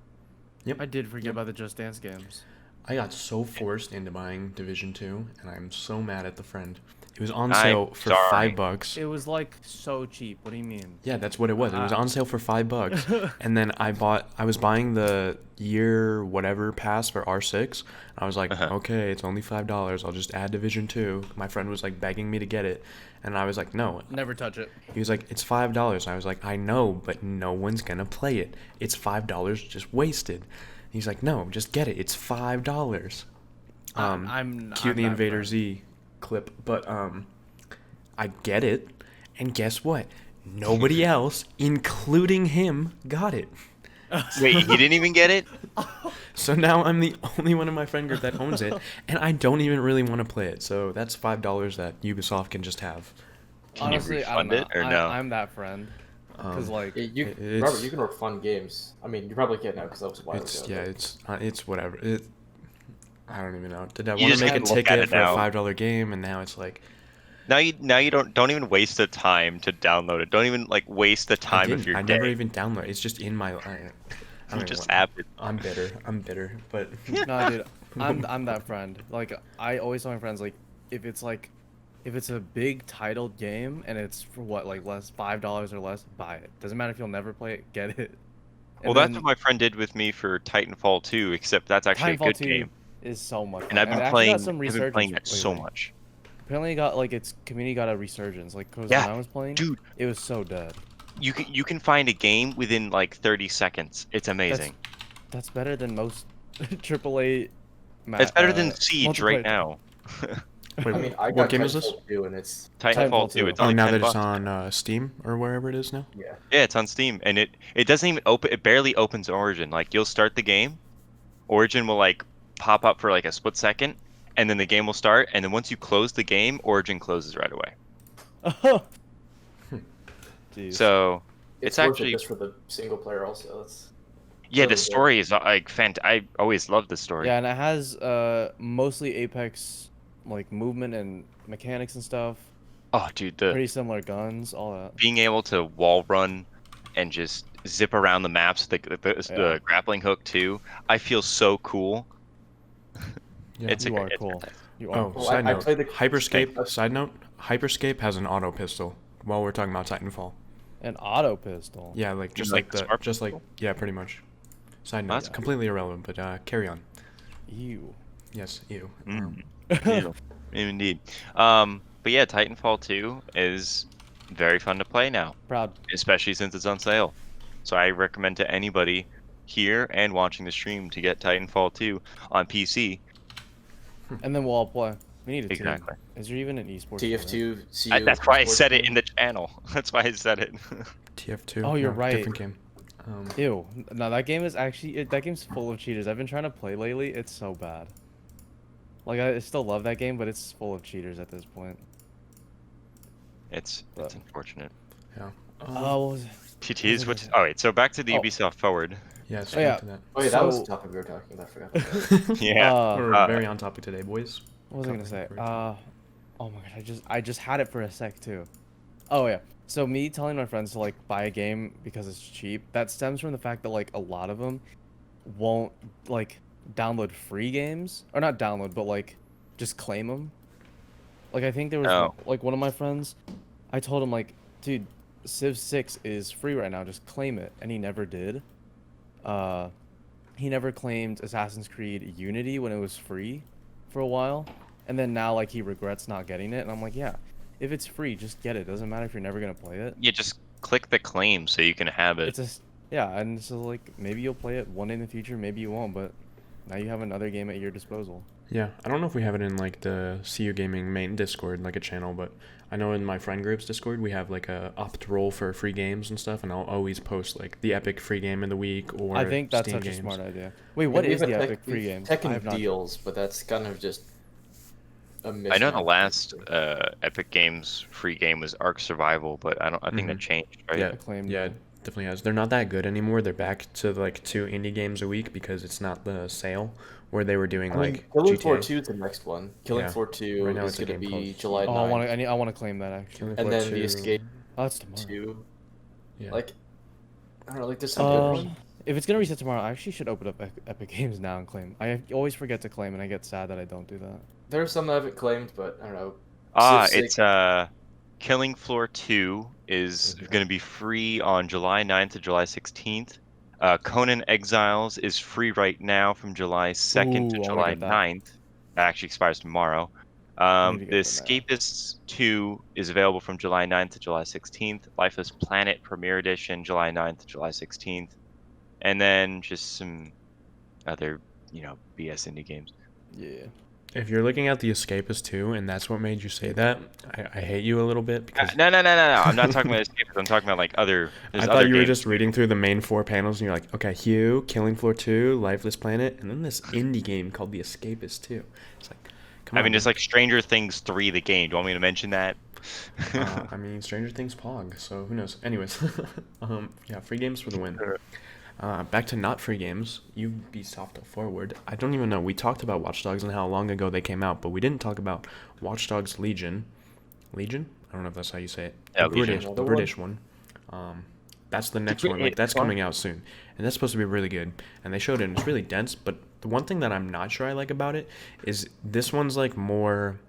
I did forget about the Just Dance games. I got so forced into buying Division 2, and I'm so mad at the friend. It was on I'm sale for sorry. $5. It was like so cheap. What do you mean? Yeah, that's what it was. It was Ah. on sale for $5, and then I was buying the year whatever pass for R6. I was like, okay, it's only $5. I'll just add Division 2. My friend was like begging me to get it, and I was like, no. Never touch it. He was like, it's $5. I was like, I know, but no one's gonna play it. It's $5 just wasted. He's like, no, just get it. It's $5. I'm Cue the that Invader friend. Z clip, but I get it, and guess what? Nobody else, including him, got it. Wait, he didn't even get it? So now I'm the only one in my friend group that owns it, and I don't even really want to play it. So that's $5 that Ubisoft can just have. Can Honestly, you I don't refund it know. or no? I'm that friend. Because like, It's- Robert, you can work fun games. I mean, you probably can't now because that was a while It's ago. yeah, but- it's whatever. I don't even know. Did I You want just to make a have to look at ticket it for now. a $5 game, and now it's like Now you don't even waste the time to download it. Don't even like waste the time of your I day. never even download. It's just in my. I You don't even just want- have it. I'm bitter, but no, dude, I'm that friend. Like, I always tell my friends, like, if it's a big titled game and it's for what, like $5 or less, buy it. Doesn't matter if you'll never play it, get it. Well, that's what my friend did with me for Titanfall 2, except that's actually a Titanfall good 2 game. is so much fun. And I've it been actually playing, got some I've been resurgence playing it so lately. much. Apparently, it got like its community got a resurgence. Like, 'cause Yeah, when I was playing, dude. it was so dead. You can find a game within like 30 seconds. It's amazing. That's better than most AAA. It's better than Siege right multiplayer. now. Wait, I mean, I what got game is this? Titanfall 2, and it's Titanfall 2. 2. It's Oh, only now 10 that it's bucks. on Steam or wherever it is now. yeah. Yeah, it's on Steam, and it doesn't even open. It barely opens Origin. Like you'll start the game, Origin will like pop up for like a split second, and then the game will start, and then once you close the game, Origin closes right away. Oh. Jeez. So It's It's worth actually- it just for the single player. Also, it's yeah, Really the good. story is like I always loved the story. Yeah, and it has mostly Apex like movement and mechanics and stuff. Oh, dude, the Pretty similar guns, all that. being able to wall run and just zip around the maps, the Yeah. grappling hook too. I feel so cool. Yeah. It's You a are it's cool. fantastic. You are Oh, cool. Well, I side note. played the- Hyperscape. Side note. Hyperscape has an auto pistol. While we're talking about Titanfall. An auto pistol. Yeah, like just like like the the smart just like pistol? yeah, pretty much. Side note. That's It's completely irrelevant, but carry on. Ew. Yes, you. Yeah, indeed. But yeah, Titanfall 2 is very fun to play now, Proud. especially since it's on sale. So I recommend to anybody here and watching the stream to get Titanfall 2 on PC. And then we'll all play. We need a Exactly. team. Is there even an esports? TF2. CU That's why I Esports said it team. in the channel. That's why I said it. TF2. Oh, you're no, right. Different game. Ew. No, that game is actually that game's full of cheaters. I've been trying to play lately. It's so bad. Like I still love that game, but it's full of cheaters at this point. It's unfortunate. Yeah. Oh, what was it? TTs, what? Oh wait, so back to the Oh. Ubisoft Forward. Yeah. Oh, yeah. To that. Oh yeah, that was So- the topic we were talking about. I forgot. About that. Yeah. We're very on topic today, boys. What was I gonna say? Topic for Oh my god, I just had it for a sec too. Oh yeah. So me telling my friends to like buy a game because it's cheap, that stems from the fact that like a lot of them won't like download free games, or not download, but like just claim them. Like I think there was Oh. like one of my friends, I told him like, dude, Civ 6 is free right now, just claim it, and he never did. He never claimed Assassin's Creed Unity when it was free for a while, and then now like he regrets not getting it, and I'm like, yeah, if it's free, just get it. Doesn't matter if you're never gonna play it. Yeah, just click the claim so you can have it. It's just yeah, and so like maybe you'll play it one day in the future, maybe you won't, but now you have another game at your disposal. Yeah, I don't know if we have it in like the CU Gaming main Discord, like a channel, but I know in my friend group's Discord we have like a opt roll for free games and stuff, and I'll always post like the epic free game of the week or I think that's Steam such games. a smart idea. Wait, what We is have the a epic free game? I Tekken have not- deals, but that's kind of just a I know the mismatch. last Epic Games free game was Ark Survival, but I think that changed, right? Yeah, Acclaimed yeah, now. it definitely has. They're not that good anymore. They're back to like 2 indie games a week because it's not the sale where they were doing I mean, like Killing GTA. Floor 2 is the next one. Killing Yeah. Floor 2 Right now is it's a going to game be called- July 9th. Oh, I want to claim that actually. Killing And Floor then the 2, Escape Oh, that's tomorrow. 2. Yeah. Like, I don't know, like there's some good ones. If it's gonna reset tomorrow, I actually should open up Epic Games now and claim. I always forget to claim, and I get sad that I don't do that. There are some that I haven't claimed, but I don't know. Civ It's 6 Killing Floor 2 is going to be free on July 9th to July 16th. Conan Exiles is free right now from July 2nd to Ooh, I wanna July get that. 9th. That actually expires tomorrow. I need to The get that now. Escapists 2 is available from July 9th to July 16th. Lifeless Planet Premier Edition, July 9th to July 16th. And then just some other, BS indie games. Yeah. If you're looking at the Escapist 2 and that's what made you say that, I hate you a little bit because No. I'm not talking about Escapists. I'm talking about like other. I There's thought other you were games. just reading through the main 4 panels and you're like, okay, Hue, Killing Floor 2, Lifeless Planet, and then this indie game called The Escapist 2. It's like, come on. It's like Stranger Things 3, the game. Do you want me to mention that? I mean, Stranger Things Pog, so who knows? Anyways, yeah, free games for the win. Back to not free games, Ubisoft Forward. I don't even know. We talked about Watch Dogs and how long ago they came out, but we didn't talk about Watch Dogs Legion. Legion? I don't know if that's how you say it. Yeah, the British, Legion. the British one. That's the next one. Like that's What? coming out soon, and that's supposed to be really good. And they showed it, and it's really dense. But the one thing that I'm not sure I like about it is this one's like more.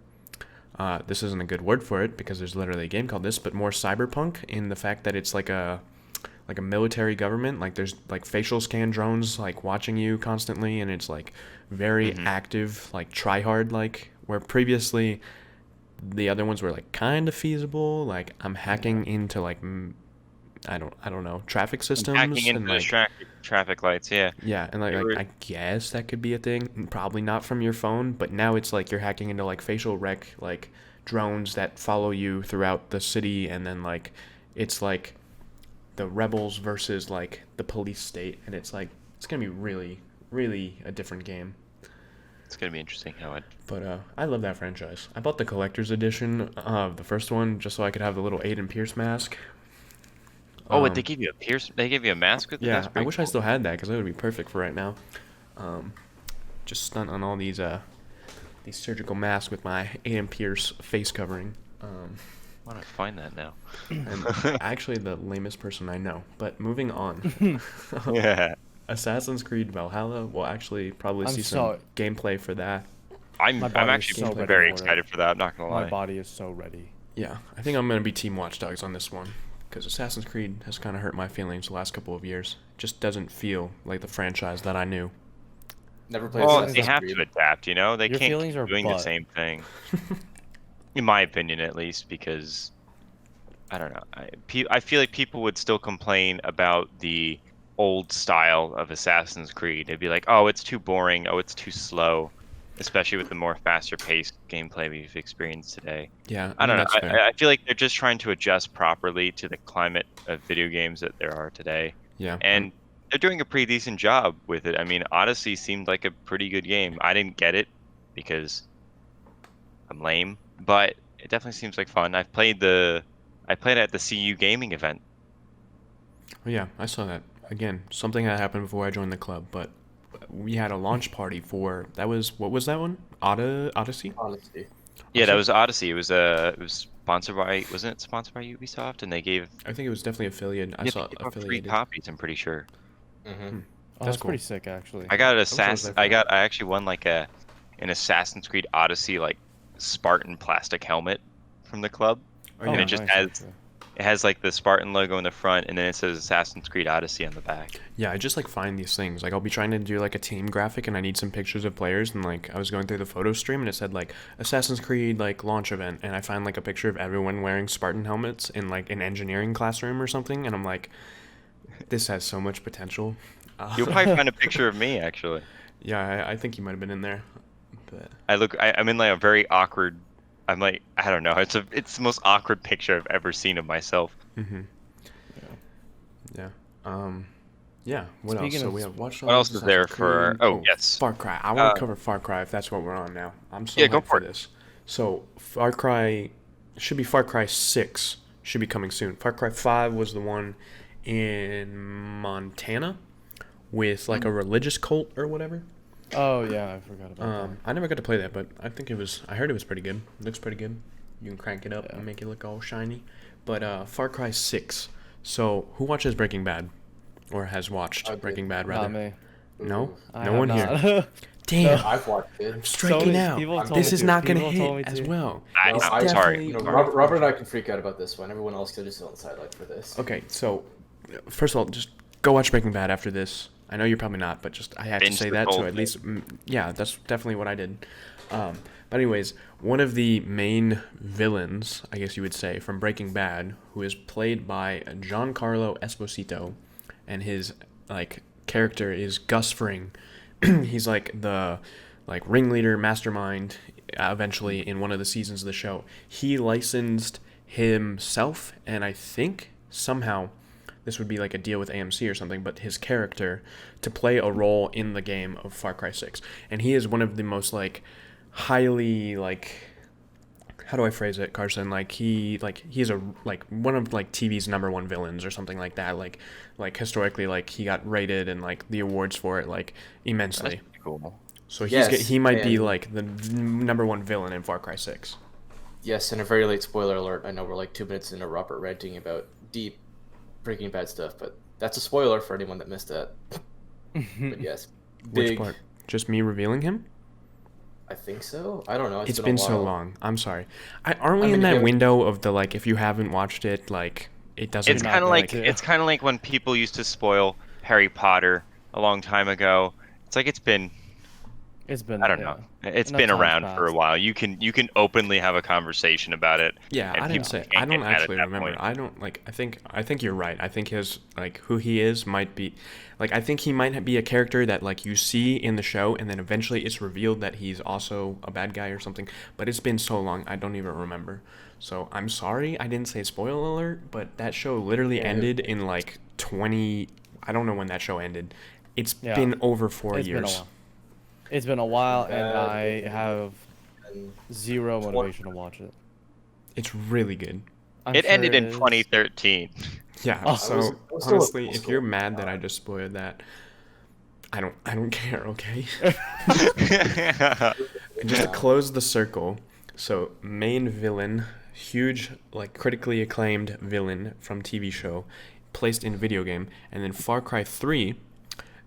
This isn't a good word for it because there's literally a game called this, but more cyberpunk in the fact that it's like a military government. Like there's like facial scan drones like watching you constantly, and it's like very active, like try hard, like where previously the other ones were like kind of feasible. Like I'm hacking into like I don't know, traffic Hacking systems into and the like traffic lights, yeah. yeah, and They were- I guess that could be a thing. Probably not from your phone, but now it's like you're hacking into like facial rec, like drones that follow you throughout the city, and then like it's like the rebels versus like the police state, and it's like it's gonna be really, really a different game. It's gonna be interesting how it. But I love that franchise. I bought the collector's edition of the first one just so I could have the little Aiden Pierce mask. Oh, wait, they gave you a pierce. They gave you a mask with it. Yeah, That's I pretty wish I cool. still had that because that would be perfect for right now. Just stunt on all these surgical masks with my Aiden Pierce face covering. Why don't I find that now? And actually the lamest person I know. But moving on. Yeah. Assassin's Creed Valhalla. We'll actually probably I'm see so- some gameplay for that. I'm My body is actually so ready very for it. excited for that. I'm not gonna lie. My body is so ready. Yeah, I think I'm gonna be Team Watch Dogs on this one because Assassin's Creed has kind of hurt my feelings the last couple of years. It just doesn't feel like the franchise that I knew. Never played Well, Assassin's they have Creed. to adapt, you know. They Your can't feelings keep are doing the butt. same thing. In my opinion, at least, because I don't know. I feel like people would still complain about the old style of Assassin's Creed. They'd be like, "Oh, it's too boring. Oh, it's too slow," especially with the more faster-paced gameplay we've experienced today. Yeah, I don't know. that's fair. I feel like they're just trying to adjust properly to the climate of video games that there are today, Yeah, and they're doing a pretty decent job with it. I mean, Odyssey seemed like a pretty good game. I didn't get it because I'm lame, but it definitely seems like fun. I played it at the CU gaming event. yeah, I saw that. Again, something that happened before I joined the club, but we had a launch party for that was what was that one? Odyssey? Honestly. Yeah, that was Odyssey. It was sponsored by, wasn't it sponsored by Ubisoft? And they gave I think it was definitely affiliated. I yeah, saw they gave out free affiliated. copies. I'm pretty sure. Mm-hmm. Oh, That's that's pretty cool. sick, actually. I got wish I was there for that. I actually won like an Assassin's Creed Odyssey like Spartan plastic helmet from the club. Oh, and yeah. it just nice, has okay. it has like the Spartan logo in the front, and then it says Assassin's Creed Odyssey on the back. Yeah, I just like find these things. Like I'll be trying to do like a team graphic and I need some pictures of players and like I was going through the photo stream and it said like Assassin's Creed like launch event and I find like a picture of everyone wearing Spartan helmets in like an engineering classroom or something and I'm like this has so much potential. You'll probably find a picture of me actually. Yeah, I think you might have been in there. But I'm in like a very awkward. I'm like, I don't know. It's the most awkward picture I've ever seen of myself. mhm. Yeah. Yeah. What Speaking else? So of- we have Watch Dogs. What else is there Assassin's for? Creed. Oh, yes. Far Cry. I want to Uh, cover Far Cry if that's what we're on now. I'm so Yeah, go hyped for for it. this. So Far Cry should be Far Cry 6 should be coming soon. Far Cry 5 was the one in Montana with like a religious cult or whatever. Oh, yeah, I forgot about I never got to play that, but I think I heard it was pretty good. Looks pretty good. You can crank it up Yeah. and make it look all shiny. But Far Cry 6. So who watches Breaking Bad? Or has watched I did. Breaking Bad, that. rather? Not me. No? I No have one not. here. Damn. I've watched it. I'm striking many out. people told This me is to. not going to People told hit me as to. well. I'm It's sorry. definitely- You know, Robert and I can freak out about this one. Everyone else could just sit on the sideline for this. Okay, so first of all, just go watch Breaking Bad after this. I know you're probably not, but just I had to Binge say the that whole so at least yeah, that's definitely what I did. But anyways, one of the main villains, I guess you would say, from Breaking Bad, who is played by Giancarlo Esposito, and his like character is Gus Fring. He's like the ringleader, mastermind. Eventually, in one of the seasons of the show, he licensed himself, and I think somehow this would be like a deal with AMC or something, but his character to play a role in the game of Far Cry 6. And he is one of the most like highly like, how do I phrase it, Carson? Like he's a like one of like TV's #1 villains or something like that. Like historically, like he got rated and like the awards for it like immensely. That's pretty cool. So Yes, he might be and- like the #1 villain in Far Cry 6. Yes, and a very late spoiler alert. I know we're like 2 minutes into Robert ranting about deep Breaking Bad stuff, but that's a spoiler for anyone that missed that. But yes, Which big. part? Just me revealing him? I think so. I don't know. It's a been so while. long. I'm sorry. Aren't we I in mean, that if- window of the like if you haven't watched it, like it doesn't It's not kind of going like to. it's kind of like when people used to spoil Harry Potter a long time ago. It's like it's been It's been. I don't yeah. know. It's Enough been time's around for a passed. while. You can openly have a conversation about it. Yeah, and I didn't people say. can't I don't get mad at actually that remember. point. I don't like. I think you're right. I think his like who he is might be, like I think he might be a character that like you see in the show, and then eventually it's revealed that he's also a bad guy or something. But it's been so long, I don't even remember. So I'm sorry, I didn't say spoiler alert, but that show literally Yeah. ended in like 20. I don't know when that show ended. It's Yeah. been over 4 It's been a years. while. It's been a while, and Bad. I have And zero motivation to watch it. It's really good. I'm It sure ended in is. 2013. Yeah. Oh. So I was still honestly, in if school. you're mad that I just spoiled that, I don't care. Okay. Just to close the circle, so main villain, huge, like critically acclaimed villain from TV show, placed in video game, and then Far Cry 3,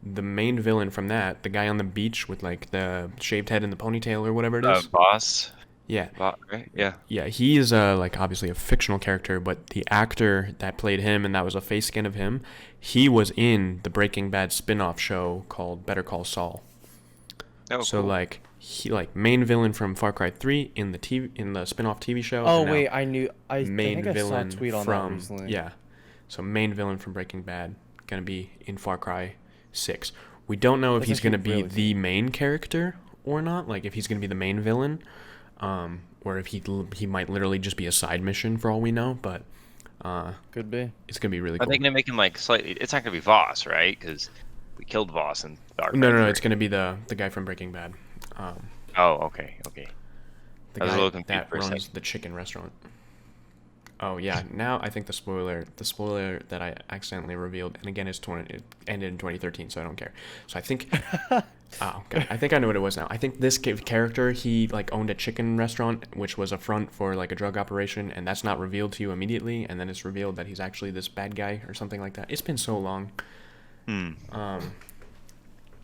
the main villain from that, the guy on the beach with like the shaved head and the ponytail or whatever it is. Boss. Yeah, Right? Yeah. yeah, he is like obviously a fictional character, but the actor that played him and that was a face scan of him, he was in the Breaking Bad spin-off show called Better Call Saul. Oh, So cool. like he like main villain from Far Cry 3 in the spin-off TV show. Oh and now wait, I knew. I main think I saw a villain tweet on that from recently. yeah. So main villain from Breaking Bad gonna be in Far Cry 6. We don't know if That's he's gonna actually be really the main character or not. Like if he's gonna be the main villain, or if he might literally just be a side mission for all we know. But Could be. it's gonna be really Are cool. they gonna make him like slightly? It's not gonna be Voss, right? Because we killed Voss in Dark. No, it's gonna be the guy from Breaking Bad. Oh, okay. The I was a guy little confused that for a runs second. the chicken restaurant. Oh yeah, now I think the spoiler that I accidentally revealed, and again it ended in 2013, so I don't care. So I think, oh god, I think I know what it was now. I think this character, he like owned a chicken restaurant, which was a front for like a drug operation, and that's not revealed to you immediately, and then it's revealed that he's actually this bad guy or something like that. It's been so long.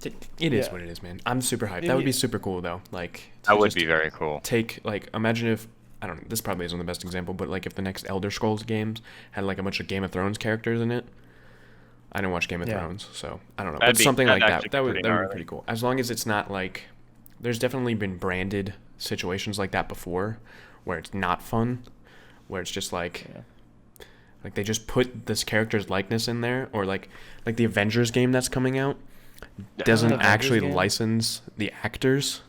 It is Yeah. what it is, man. I'm super hyped. Yeah, That would be yeah. super cool though. Like That to would just be very cool. take like imagine if I don't know, this probably isn't the best example, but like if the next Elder Scrolls games had like a bunch of Game of Thrones characters in it. I don't watch Game of Yeah. Thrones, so I don't know. That'd But be- something like that'd that. actually That be would pretty be gnarly. pretty cool. As long as it's not like there's definitely been branded situations like that before where it's not fun, where it's just like Yeah. like they just put this character's likeness in there, or like the Avengers game that's coming out doesn't Avengers actually game? license the actor's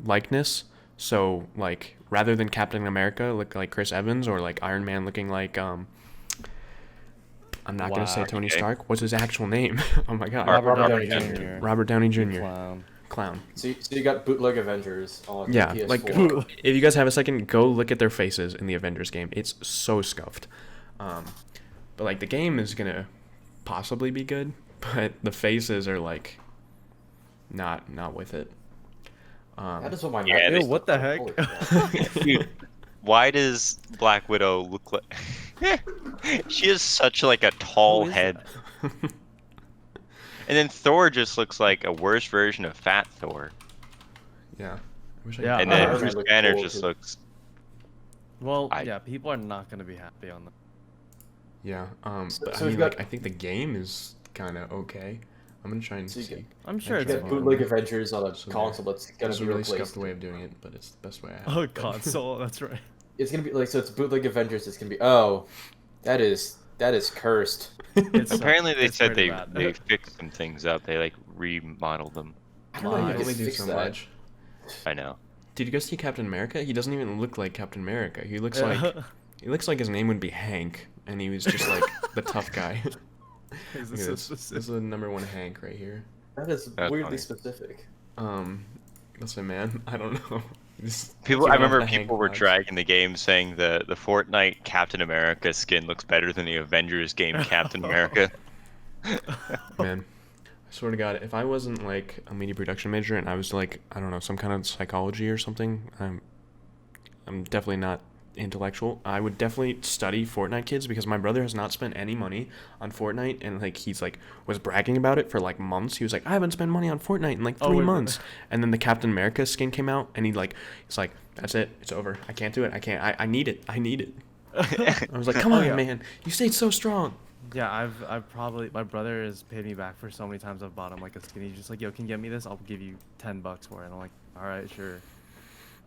likeness. So like rather than Captain America look like Chris Evans, or like Iron Man looking like I'm not gonna say Wow. Tony Okay. Stark. What's his actual name? Oh my god. Robert Robert Downey Downey Jr. Robert Downey Jr. Clown. Clown. So you got bootleg Avengers on Yeah, PS4. like if you guys have a second, go look at their faces in the Avengers game. It's so scuffed. But like the game is gonna possibly be good, but the faces are like not with it. That is what my Yeah, Mac they- is. what the heck? Holy crap. Dude, why does Black Widow look like? She has such like a tall Who is head, and then Thor just looks like a worse version of Fat Thor, Yeah. I wish I Yeah, and Iron then Man Bruce looks Banner cool, just too. looks. Well, I- yeah, people are not gonna be happy on that. Yeah. But So I we've mean, like got- I think the game is kind of okay. I'm gonna try and So you see. get- I'm sure I it's You tried got to- fun. bootleg Avengers on a So console that's gonna That's be a really replaced. scuffed way of doing it, but it's the best way I have. Oh, it. console. That's right. It's gonna be like, so it's bootleg Avengers. It's gonna be, oh, that is cursed. It's, Apparently, they it's said pretty they bad. they fixed some things up. They like remodeled them. I don't know. You You can can only do fix so that. much. I know. Did you guys see Captain America? He doesn't even look like Captain America. He looks like his name would be Hank, and he was just like the tough guy. Is Look this at so this. This specific? is the number one Hank right here. That is That's weirdly funny. specific. Listen, man, I don't know. Just People, give I off remember the Hank people were vibes. dragging the game saying the Fortnite Captain America skin looks better than the Avengers game Captain America. Man, I swear to God, if I wasn't like a media production major and I was like, I don't know, some kind of psychology or something, I'm definitely not intellectual. I would definitely study Fortnite kids, because my brother has not spent any money on Fortnite, and like he's like was bragging about it for like months. He was like, I haven't spent money on Fortnite in like Oh, 3 wait, months. And then the Captain America skin came out, and he's like, that's it, it's over. I can't do it. I need it. I need it. I was like, come Oh, on, yeah. man, you stayed so strong. Yeah, I've probably my brother has paid me back for so many times I've bought him like a skin. He's just like, yo, can you get me this? I'll give you $10 for it. And I'm like, all right, sure.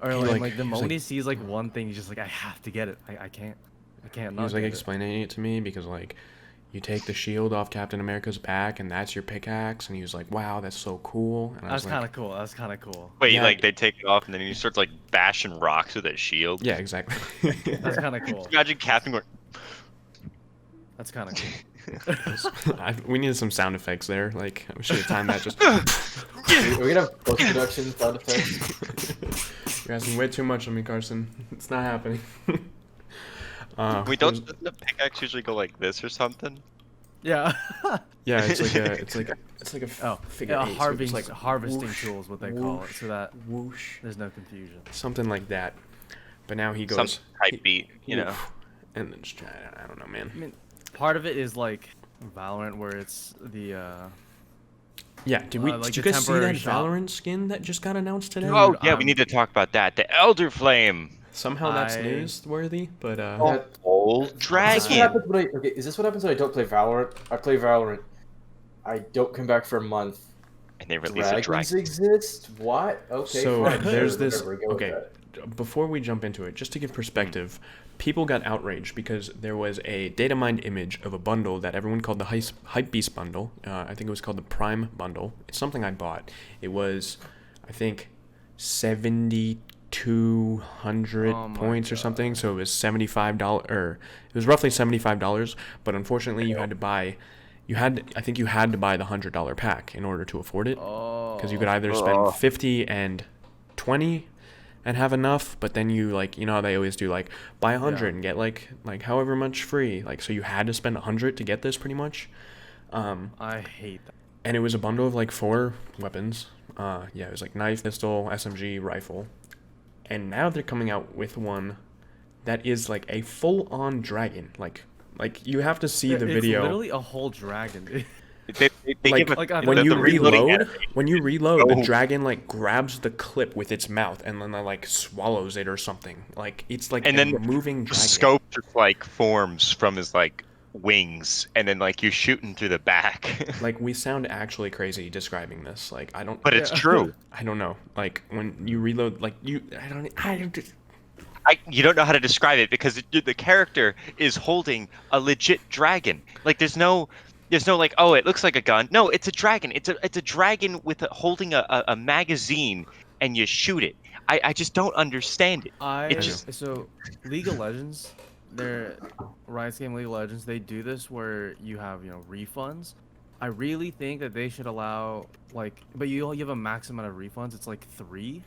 Or He, like the he's moment he sees like one thing, he's just like, I have to get it. I can't he not was like get it. explaining it to me because like you take the shield off Captain America's back and that's your pickaxe, and he was like, wow, that's so cool. And I was That's kind like, of cool. That's kind of cool. Wait, Yeah. like they take it off and then he starts like bashing rocks with that shield. yeah, exactly. That's kind of cool. Imagine Captain going. That's kind of cool. We needed some sound effects there. Like we should have timed that. Just We're gonna have post-production sound effects. you're asking way too much of me, Carson. It's not happening. We don't. Doesn't the pickaxe usually go like this or something? Yeah. Yeah, it's like a Oh, figure yeah, eight, so it's like harvesting whoosh, tool is what they call it, whoosh, so that whoosh, there's no confusion. something like that. But now he Some goes type beat, you know. and then just, I don't know, man. I mean, part of it is like Valorant, where it's the Yeah, did like did you the guys see that temporary shop. Valorant skin that just got announced today? Oh yeah, we um, need to talk about that. The Elder Flame. Somehow that's I- newsworthy, but Oh, old Is this what dragon. happens when is this what happens when I don't play Valorant? I play Valorant. I don't come back for a month. And they release a Dragons dragon. exist? What? Okay. so fine, there's sure, this. whatever, go with Okay, that. before we jump into it, just to give perspective, people got outraged because there was a data mined image of a bundle that everyone called the Hypebeast bundle. I think it was called the Prime bundle. It's something I bought. It was, I think, 7,200 Oh my points or God. something. So it was $75, or it was roughly $75. But unfortunately, you had to buy. I think you had to buy the $100 pack in order to afford it. Oh. Because you could either spend 50 and 20 and have enough, but then you like, you know how they always do, like buy 100 Yeah. and get like however much free, like, so you had to spend 100 to get this pretty much. I hate that. And it was a bundle of like 4 weapons. Yeah, it was like knife, pistol, SMG, rifle. And now they're coming out with one that is like a full-on dragon. Like you have to see the It's video. literally a whole dragon. They Like, give a, like on when the you reloading reload, animation. the Oh. dragon like grabs the clip with its mouth and then like swallows it or something. Like it's like And a then moving The dragon. scope just like forms from his like wings, and then like you're shooting through the back. Like we sound actually crazy describing this. Like I don't. But it's Yeah. true. I don't know. Like when you reload, like you, I don't. You don't know how to describe it because the character is holding a legit dragon. Like there's no like, oh, it looks like a gun. No, it's a dragon. It's a dragon with holding a magazine, and you shoot it. I just don't understand it. It just So League of Legends, their Riot's game League of Legends, they do this where you have, refunds. I really think that they should allow but you have a max amount of refunds. It's like 3,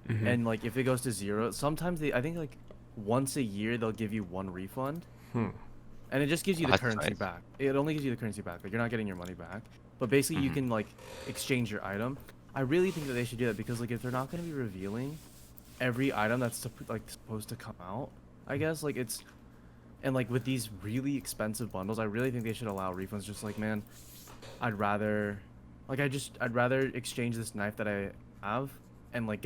Mhm. and like if it goes to 0, sometimes I think like once a year they'll give you 1 refund, Hmm. and it just gives you the That's currency nice. back. It only gives you the currency back. Like you're not getting your money back, but basically you can like exchange your item. I really think that they should do that because like if they're not going to be revealing every item that's supposed to come out, I guess like it's, and like with these really expensive bundles, I really think they should allow refunds. Just like, man, I'd rather exchange this knife that I have and like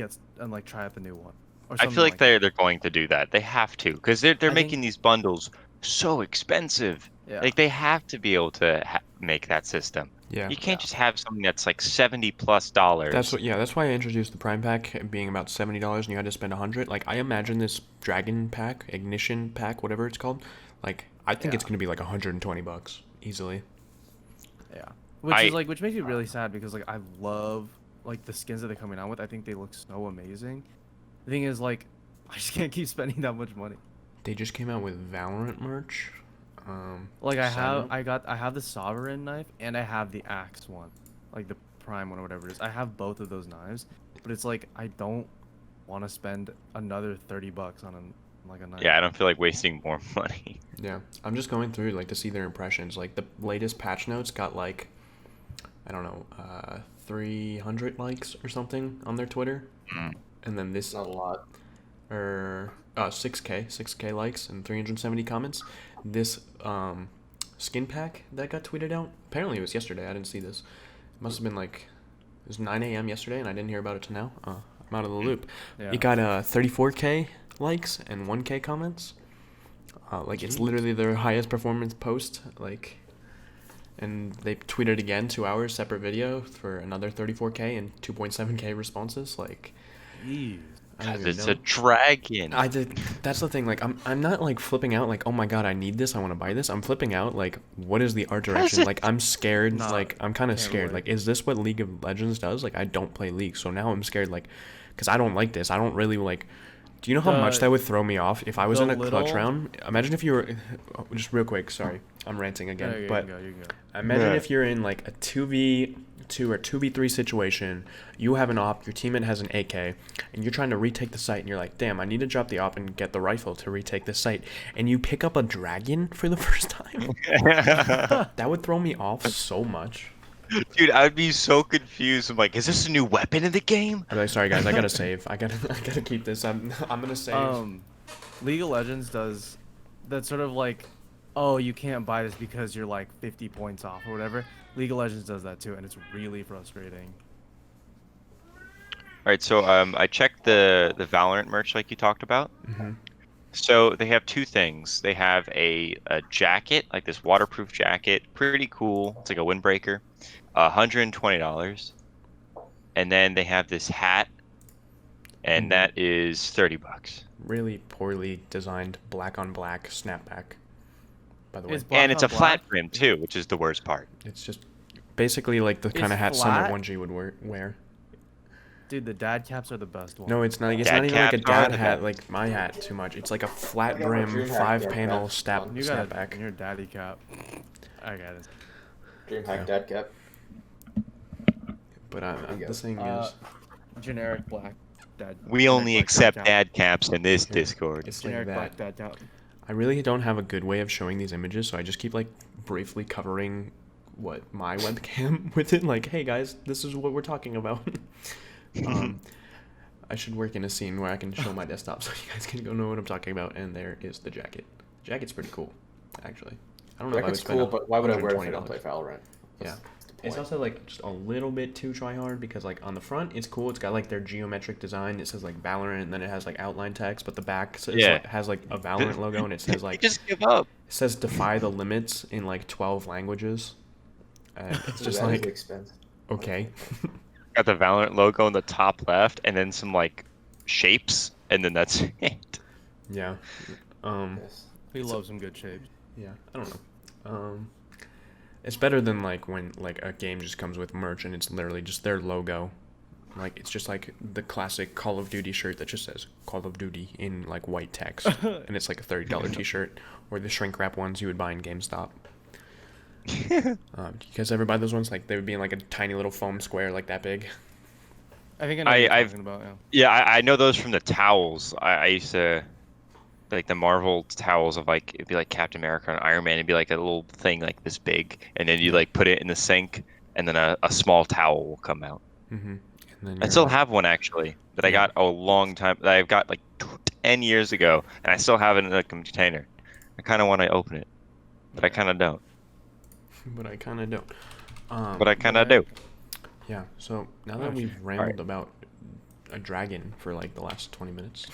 try out the new one. Or I something feel like that. they're going to do that. They have to because they're I making think- these bundles so expensive. Yeah. Like they have to be able to make that system. Yeah. You can't just have something that's like $70+. That's why I introduced the Prime pack being about $70 and you had to spend 100. Like I imagine this Dragon pack, Ignition pack, whatever it's called. Like I think it's Yeah. gonna be like $120 easily. Yeah. Which makes me really sad because like I love like the skins that they're coming out with. I think they look so amazing. The thing is like I just can't keep spending that much money. They just came out with Valorant merch. Like I Cyber- have the Sovereign knife and I have the Axe one. Like the Prime one or whatever it is. I have both of those knives, but it's like I don't want to spend another $30 on a knife. Yeah, I don't feel like wasting more money. Yeah, I'm just going through like to see their impressions. Like the latest patch notes got like, I don't know, 300 likes or something on their Twitter, and then this Not a lot. or 6k likes and 370 comments. This skin pack that got tweeted out. Apparently it was yesterday. I didn't see this. It must have been like it was 9 a.m. yesterday, and I didn't hear about it till now. I'm out of the loop. Yeah. It got 34k likes and 1k comments. Like it's literally their highest performance post. Like and they tweeted again 2 hours separate video for another 34K and 2.7K responses. Like, Jeez. I don't Because even it's know. a dragon. I did. That's the thing. Like, I'm not like flipping out. Like, oh my god, I need this. I want to buy this. I'm flipping out. Like, what is the art direction? it- Like, I'm scared. Nah, Like, I'm kind of can't scared. relate. Like, is this what League of Legends does? Like, I don't play League, so now I'm scared. Like, because I don't like this. I don't really like. Do you know how much The- that would throw me off if I was the in a clutch little- round? Imagine if you were, just real quick. Sorry, I'm ranting No, again. you But can go, you can go. imagine Yeah. if you're in like a 2v2 or 2v3 situation, you have an op, your teammate has an AK, and you're trying to retake the site, and you're like, damn, I need to drop the op and get the rifle to retake the site, and you pick up a dragon for the first time. That would throw me off so much. Dude, I would be so confused. I'm like, is this a new weapon in the game? I'm like, sorry guys, I gotta save. I gotta keep this. I'm gonna save. League of Legends does that sort of like, oh, you can't buy this because you're like 50 points off or whatever. League of Legends does that too, and it's really frustrating. All right, so I checked the Valorant merch like you talked about. Mhm. So they have two things. They have a jacket, like this waterproof jacket, pretty cool. It's like a windbreaker, $120. And then they have this hat, and that is $30. Really poorly designed black on black snapback. By the way, It's black And it's on a flat black? brim too, which is the worst part. it's just basically like the kind of It's hat Summer flat? 1G would wear. Dude, the dad caps are the best one. No, it's not. It's Dad not even like a caps are dad the hat, best. like my hat. Too much. It's like a flat I got my brim, dream hat 5-panel dad cap on. You got snapback. your daddy cap. I got it. DreamHack dad cap. But you go. the thing Uh, is, Generic black dad. We generic only black accept cap. dad caps in this Here. Discord. it's like Generic that. black dad cap. I really don't have a good way of showing these images, so I just keep like briefly covering what my webcam with it. Like, hey guys, this is what we're talking about. I should work in a scene where I can show my desktop so you guys can go know what I'm talking about. And there is the jacket. The jacket's pretty cool, actually. I don't know Jacket's if I would cool, spend but why would I wear it if I $120. don't play Valorant? Yeah. That's the It's point. also like just a little bit too try hard because like on the front it's cool. It's got like their geometric design. It says like Valorant and then it has like outline text, but the back has like a Valorant logo and it says You like just give up. it says defy the limits in like 12 languages. And it's Ooh, just that is like expensive. okay. Got the Valorant logo in the top left, and then some like shapes, and then that's it. Yeah. Yes. We love some good shapes. Yeah, I don't know. It's better than like when like a game just comes with merch and it's literally just their logo. Like it's just like the classic Call of Duty shirt that just says Call of Duty in like white text, and it's like a $30 T-shirt, or the shrink wrap ones you would buy in GameStop. Do you guys ever buy those ones? Like they would be in like a tiny little foam square like that big. I think I know what you're I've- talking about. Yeah. Yeah, I know those from the towels. I used to like the Marvel towels of like it'd be like Captain America and Iron Man. It'd be like a little thing like this big, and then you like put it in the sink, and then a small towel will come out. Mm-hmm. And then I still have one actually that I Yeah. got a long time. That I've got like 10 years ago, and I still have it in a container. I kind of want to open it, but I kind of don't. but I kind of don't. But I kind of Right. do. Yeah. So now Oh, that we've shit. rambled about a dragon for like the last 20 minutes.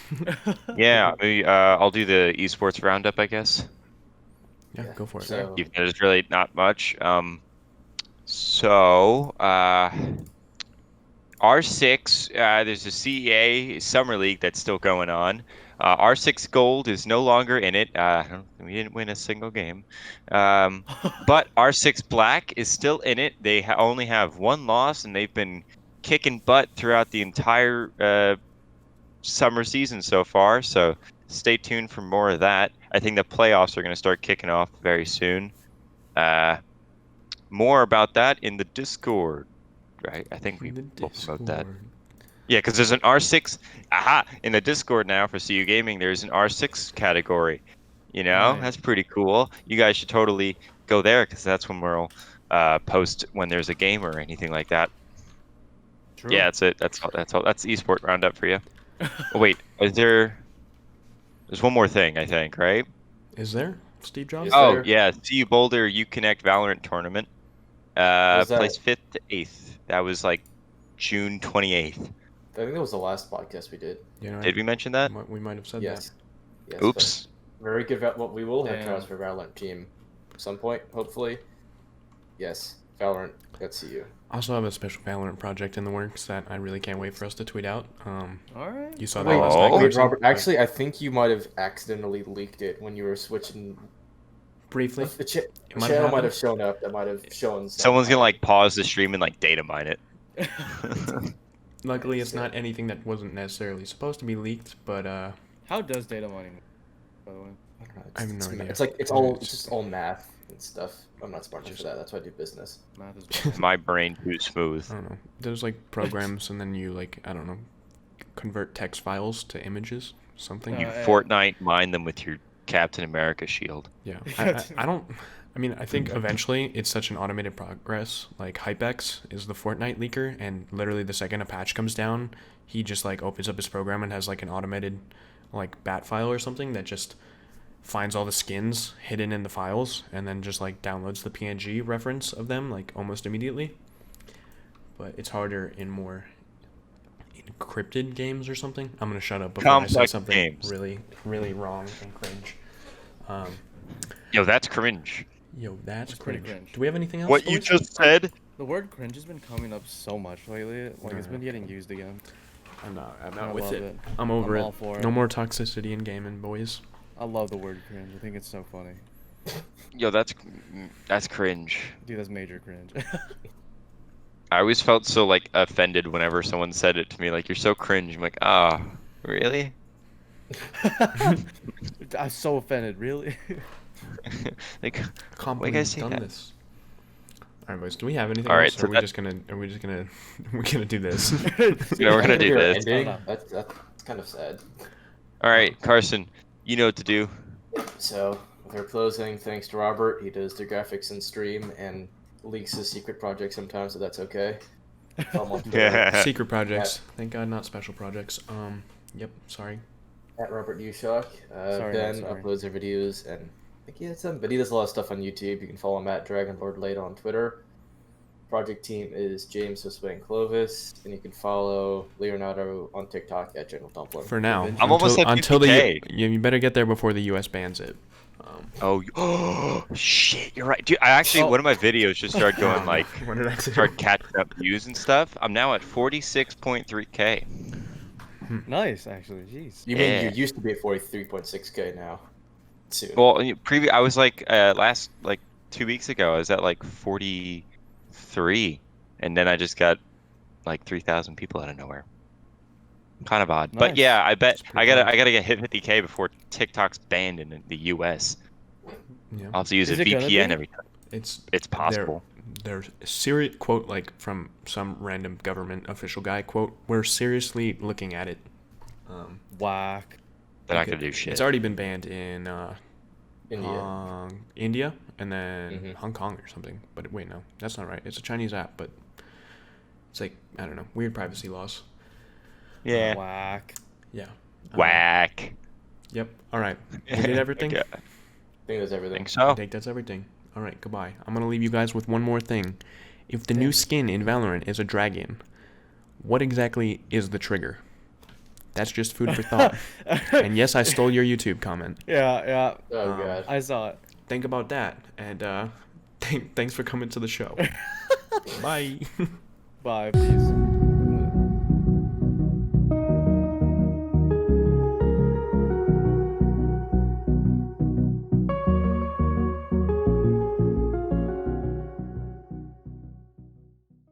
Yeah, maybe I'll do the esports roundup, I guess. Yeah, Yeah, go for it. so- Even though there's really not much. So R6, there's a CEA Summer League that's still going on. R6 Gold is no longer in it. We didn't win a single game. But R6 Black is still in it. They only have one loss, and they've been kicking butt throughout the entire summer season so far. So stay tuned for more of that. I think the playoffs are going to start kicking off very soon. More about that in the Discord, right? I think we both wrote that. Yeah, because there's an R6. Aha! In the Discord now for CU Gaming, there's an R6 category. You know, Nice. that's pretty cool. You guys should totally go there because that's when we'll post when there's a game or anything like that. True. Yeah, that's it. That's all. That's the esport roundup for you. Oh, wait, there's one more thing I think, right? Is there Steve Jobs? Is Oh there? yeah, CU Boulder Uconnect Valorant tournament. Was that- Placed 5th to 8th. That was like June 28th. I think that was the last podcast we did. You know, Did we mention that? we might have said Yes. Yes, Oops. but very good. Well, we will have Damn. trials for Valorant team at some point, hopefully. Yes, Valorant. That's you. I also have a special Valorant project in the works that I really can't wait for us to tweet out. All right. You saw that Wait, last night, Oh. wait, Carson, Robert. but Actually, I think you might have accidentally leaked it when you were switching. briefly, The might have channel might happened. have shown up. That might have shown. Someone's gonna like pause the stream and like data mine it. Luckily, it's not anything that wasn't necessarily supposed to be leaked, but How does data mining work, by the way? I don't know. I have no idea. It's like it's Yeah, all it's it's just all math and stuff. I'm not smart enough for that. That's why I do business. Math is bad. My brain too smooth. I don't know. There's like programs, and then you like I don't know, convert text files to images, something. You Yeah. Fortnite mine them with your Captain America shield. Yeah, I don't. I mean, I think eventually it's such an automated progress. Like Hypex is the Fortnite leaker, and literally the second a patch comes down, he just like opens up his program and has like an automated, like bat file or something that just finds all the skins hidden in the files and then just like downloads the PNG reference of them like almost immediately. But it's harder in more encrypted games or something. I'm gonna shut up before I say Complex something games. really wrong and cringe. Yo, that's cringe. Yo, that's It's pretty cringe. cringe. Do we have anything else? What you boys? just said? The word cringe has been coming up so much lately. Like it's been getting used again. I'm not I with love it. it. I'm over I'm all it. for No it. more toxicity in gaming, boys. I love the word cringe. I think it's so funny. Yo, that's cringe. Dude, that's major cringe. I always felt so like offended whenever someone said it to me. Like, you're so cringe. I'm like, ah, really? I'm so offended. Really? Like, I can't why you believe guys you've say done that? this. All right, boys. Do we have anything All right, else? Or so are we that- just gonna? Are we just gonna? We're gonna do this. Yeah, we're gonna do Your this. ending? Oh, no. That's kind of sad. All right, Carson, you know what to do. So they're closing. Thanks to Robert. He does the graphics in stream and leaks his secret project sometimes, so that's okay. Follow him on Twitter Yeah. Secret projects. Thank God, not special projects. Yep. Sorry. at Robert Ushock. Sorry, Ben not sorry. uploads their videos and I think he has some, but he does a lot of stuff on YouTube. You can follow him at DragonLordLate on Twitter. Project team is James Josue and Clovis, and you can follow Leonardo on TikTok at General Dumpling. For now. I'm almost at until the 50K. you better get there before the U.S. bans it. Oh, shit, you're right, dude. I actually one of my videos just started going like What did I say? started catching up views and stuff. I'm now at 46.3K. Nice, actually. Jeez. You mean Yeah. you used to be at 43.6K now? Soon. Well, I was like last like 2 weeks ago. I was at like 43, and then I just got like 3,000 people out of nowhere. Kind of odd, but Nice. yeah, I bet That's I pretty gotta get hit 50K before TikTok's banned in the U.S. Yeah. I'll have to use a Is it gonna VPN be? every time. It's It's possible. They're serious quote like from some random government official guy quote. We're seriously looking at it. Whack. They're not Okay, gonna do shit. It's already been banned in India. India, and then Mhm. Hong Kong or something. But wait, no, that's not right. It's a Chinese app, but it's like I don't know, weird privacy laws. Yeah. Whack. Yeah. Whack. Yep. All right. We did everything. Okay. I think that's I everything. think I so. think that's everything. All right. Goodbye. I'm gonna leave you guys with one more thing. If the new skin in Valorant is a dragon, what exactly is the trigger? That's just food for thought. And yes, I stole your YouTube comment. Yeah. Oh Um, god. I saw it. Think about that. And thanks for coming to the show. Bye. Bye. Peace.